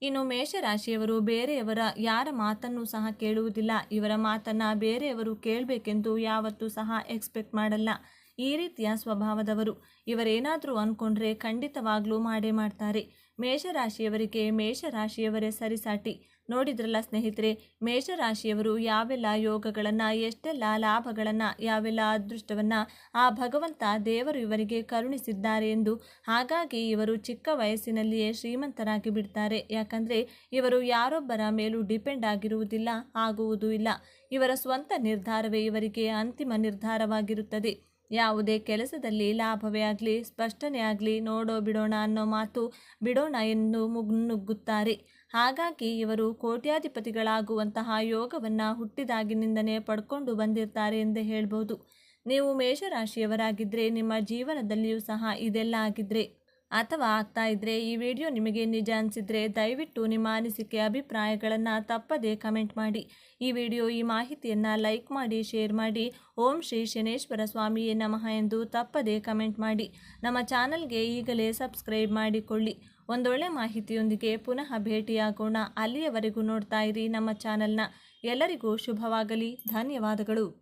ಇನ್ನು ಮೇಷರಾಶಿಯವರು ಬೇರೆಯವರ ಯಾರ ಮಾತನ್ನೂ ಸಹ ಕೇಳುವುದಿಲ್ಲ. ಇವರ ಮಾತನ್ನು ಬೇರೆಯವರು ಕೇಳಬೇಕೆಂದು ಯಾವತ್ತೂ ಸಹ ಎಕ್ಸ್ಪೆಕ್ಟ್ ಮಾಡಲ್ಲ. ಈ ರೀತಿಯ ಸ್ವಭಾವದವರು. ಇವರೇನಾದರೂ ಅಂದ್ಕೊಂಡ್ರೆ ಖಂಡಿತವಾಗ್ಲೂ ಮಾಡೇ ಮಾಡ್ತಾರೆ. ಮೇಷರಾಶಿಯವರಿಗೆ ಮೇಷರಾಶಿಯವರೇ ಸರಿಸಾಟಿ. ನೋಡಿದ್ರಲ್ಲ ಸ್ನೇಹಿತರೆ, ಮೇಷರಾಶಿಯವರು ಯಾವೆಲ್ಲ ಯೋಗಗಳನ್ನು, ಎಷ್ಟೆಲ್ಲ ಲಾಭಗಳನ್ನು, ಯಾವೆಲ್ಲ ಅದೃಷ್ಟವನ್ನು ಆ ಭಗವಂತ ದೇವರು ಇವರಿಗೆ ಕರುಣಿಸಿದ್ದಾರೆ ಎಂದು. ಹಾಗಾಗಿ ಇವರು ಚಿಕ್ಕ ವಯಸ್ಸಿನಲ್ಲಿಯೇ ಶ್ರೀಮಂತರಾಗಿ ಬಿಡ್ತಾರೆ. ಯಾಕಂದರೆ ಇವರು ಯಾರೊಬ್ಬರ ಮೇಲೂ ಡಿಪೆಂಡ್ ಆಗಿರುವುದಿಲ್ಲ, ಆಗುವುದೂ ಇಲ್ಲ. ಇವರ ಸ್ವಂತ ನಿರ್ಧಾರವೇ ಇವರಿಗೆ ಅಂತಿಮ ನಿರ್ಧಾರವಾಗಿರುತ್ತದೆ. ಯಾವುದೇ ಕೆಲಸದಲ್ಲಿ ಲಾಭವೇ ಆಗಲಿ, ಸ್ಪಷ್ಟನೆ ಆಗಲಿ, ನೋಡೋ ಬಿಡೋಣ ಅನ್ನೋ ಮಾತು ಬಿಡೋಣ ಎಂದು ಮುನ್ನುಗ್ಗುತ್ತಾರೆ. ಹಾಗಾಗಿ ಇವರು ಕೋಟ್ಯಾಧಿಪತಿಗಳಾಗುವಂತಹ ಯೋಗವನ್ನು ಹುಟ್ಟಿದಾಗಿನಿಂದನೇ ಪಡ್ಕೊಂಡು ಬಂದಿರ್ತಾರೆ ಎಂದೇ ಹೇಳ್ಬೋದು. ನೀವು ಮೇಷರಾಶಿಯವರಾಗಿದ್ದರೆ, ನಿಮ್ಮ ಜೀವನದಲ್ಲಿಯೂ ಸಹ ಇದೆಲ್ಲ ಆಗಿದ್ರೆ ಅಥವಾ ಆಗ್ತಾ ಇದ್ದರೆ, ಈ ವಿಡಿಯೋ ನಿಮಗೆ ನಿಜ ಅನಿಸಿದರೆ ದಯವಿಟ್ಟು ನಿಮ್ಮ ಅನಿಸಿಕೆ ಅಭಿಪ್ರಾಯಗಳನ್ನು ತಪ್ಪದೇ ಕಮೆಂಟ್ ಮಾಡಿ. ಈ ವಿಡಿಯೋ ಈ ಮಾಹಿತಿಯನ್ನು ಲೈಕ್ ಮಾಡಿ, ಶೇರ್ ಮಾಡಿ. ಓಂ ಶ್ರೀ ಶನೇಶ್ವರ ಸ್ವಾಮಿಯೇ ನಮಃ ಎಂದು ತಪ್ಪದೇ ಕಮೆಂಟ್ ಮಾಡಿ. ನಮ್ಮ ಚಾನಲ್ಗೆ ಈಗಲೇ ಸಬ್ಸ್ಕ್ರೈಬ್ ಮಾಡಿಕೊಳ್ಳಿ. ಒಂದೊಳ್ಳೆ ಮಾಹಿತಿಯೊಂದಿಗೆ ಪುನಃ ಭೇಟಿಯಾಗೋಣ. ಅಲ್ಲಿಯವರೆಗೂ ನೋಡ್ತಾ ಇರಿ ನಮ್ಮ ಚಾನಲ್ನ. ಎಲ್ಲರಿಗೂ ಶುಭವಾಗಲಿ. ಧನ್ಯವಾದಗಳು.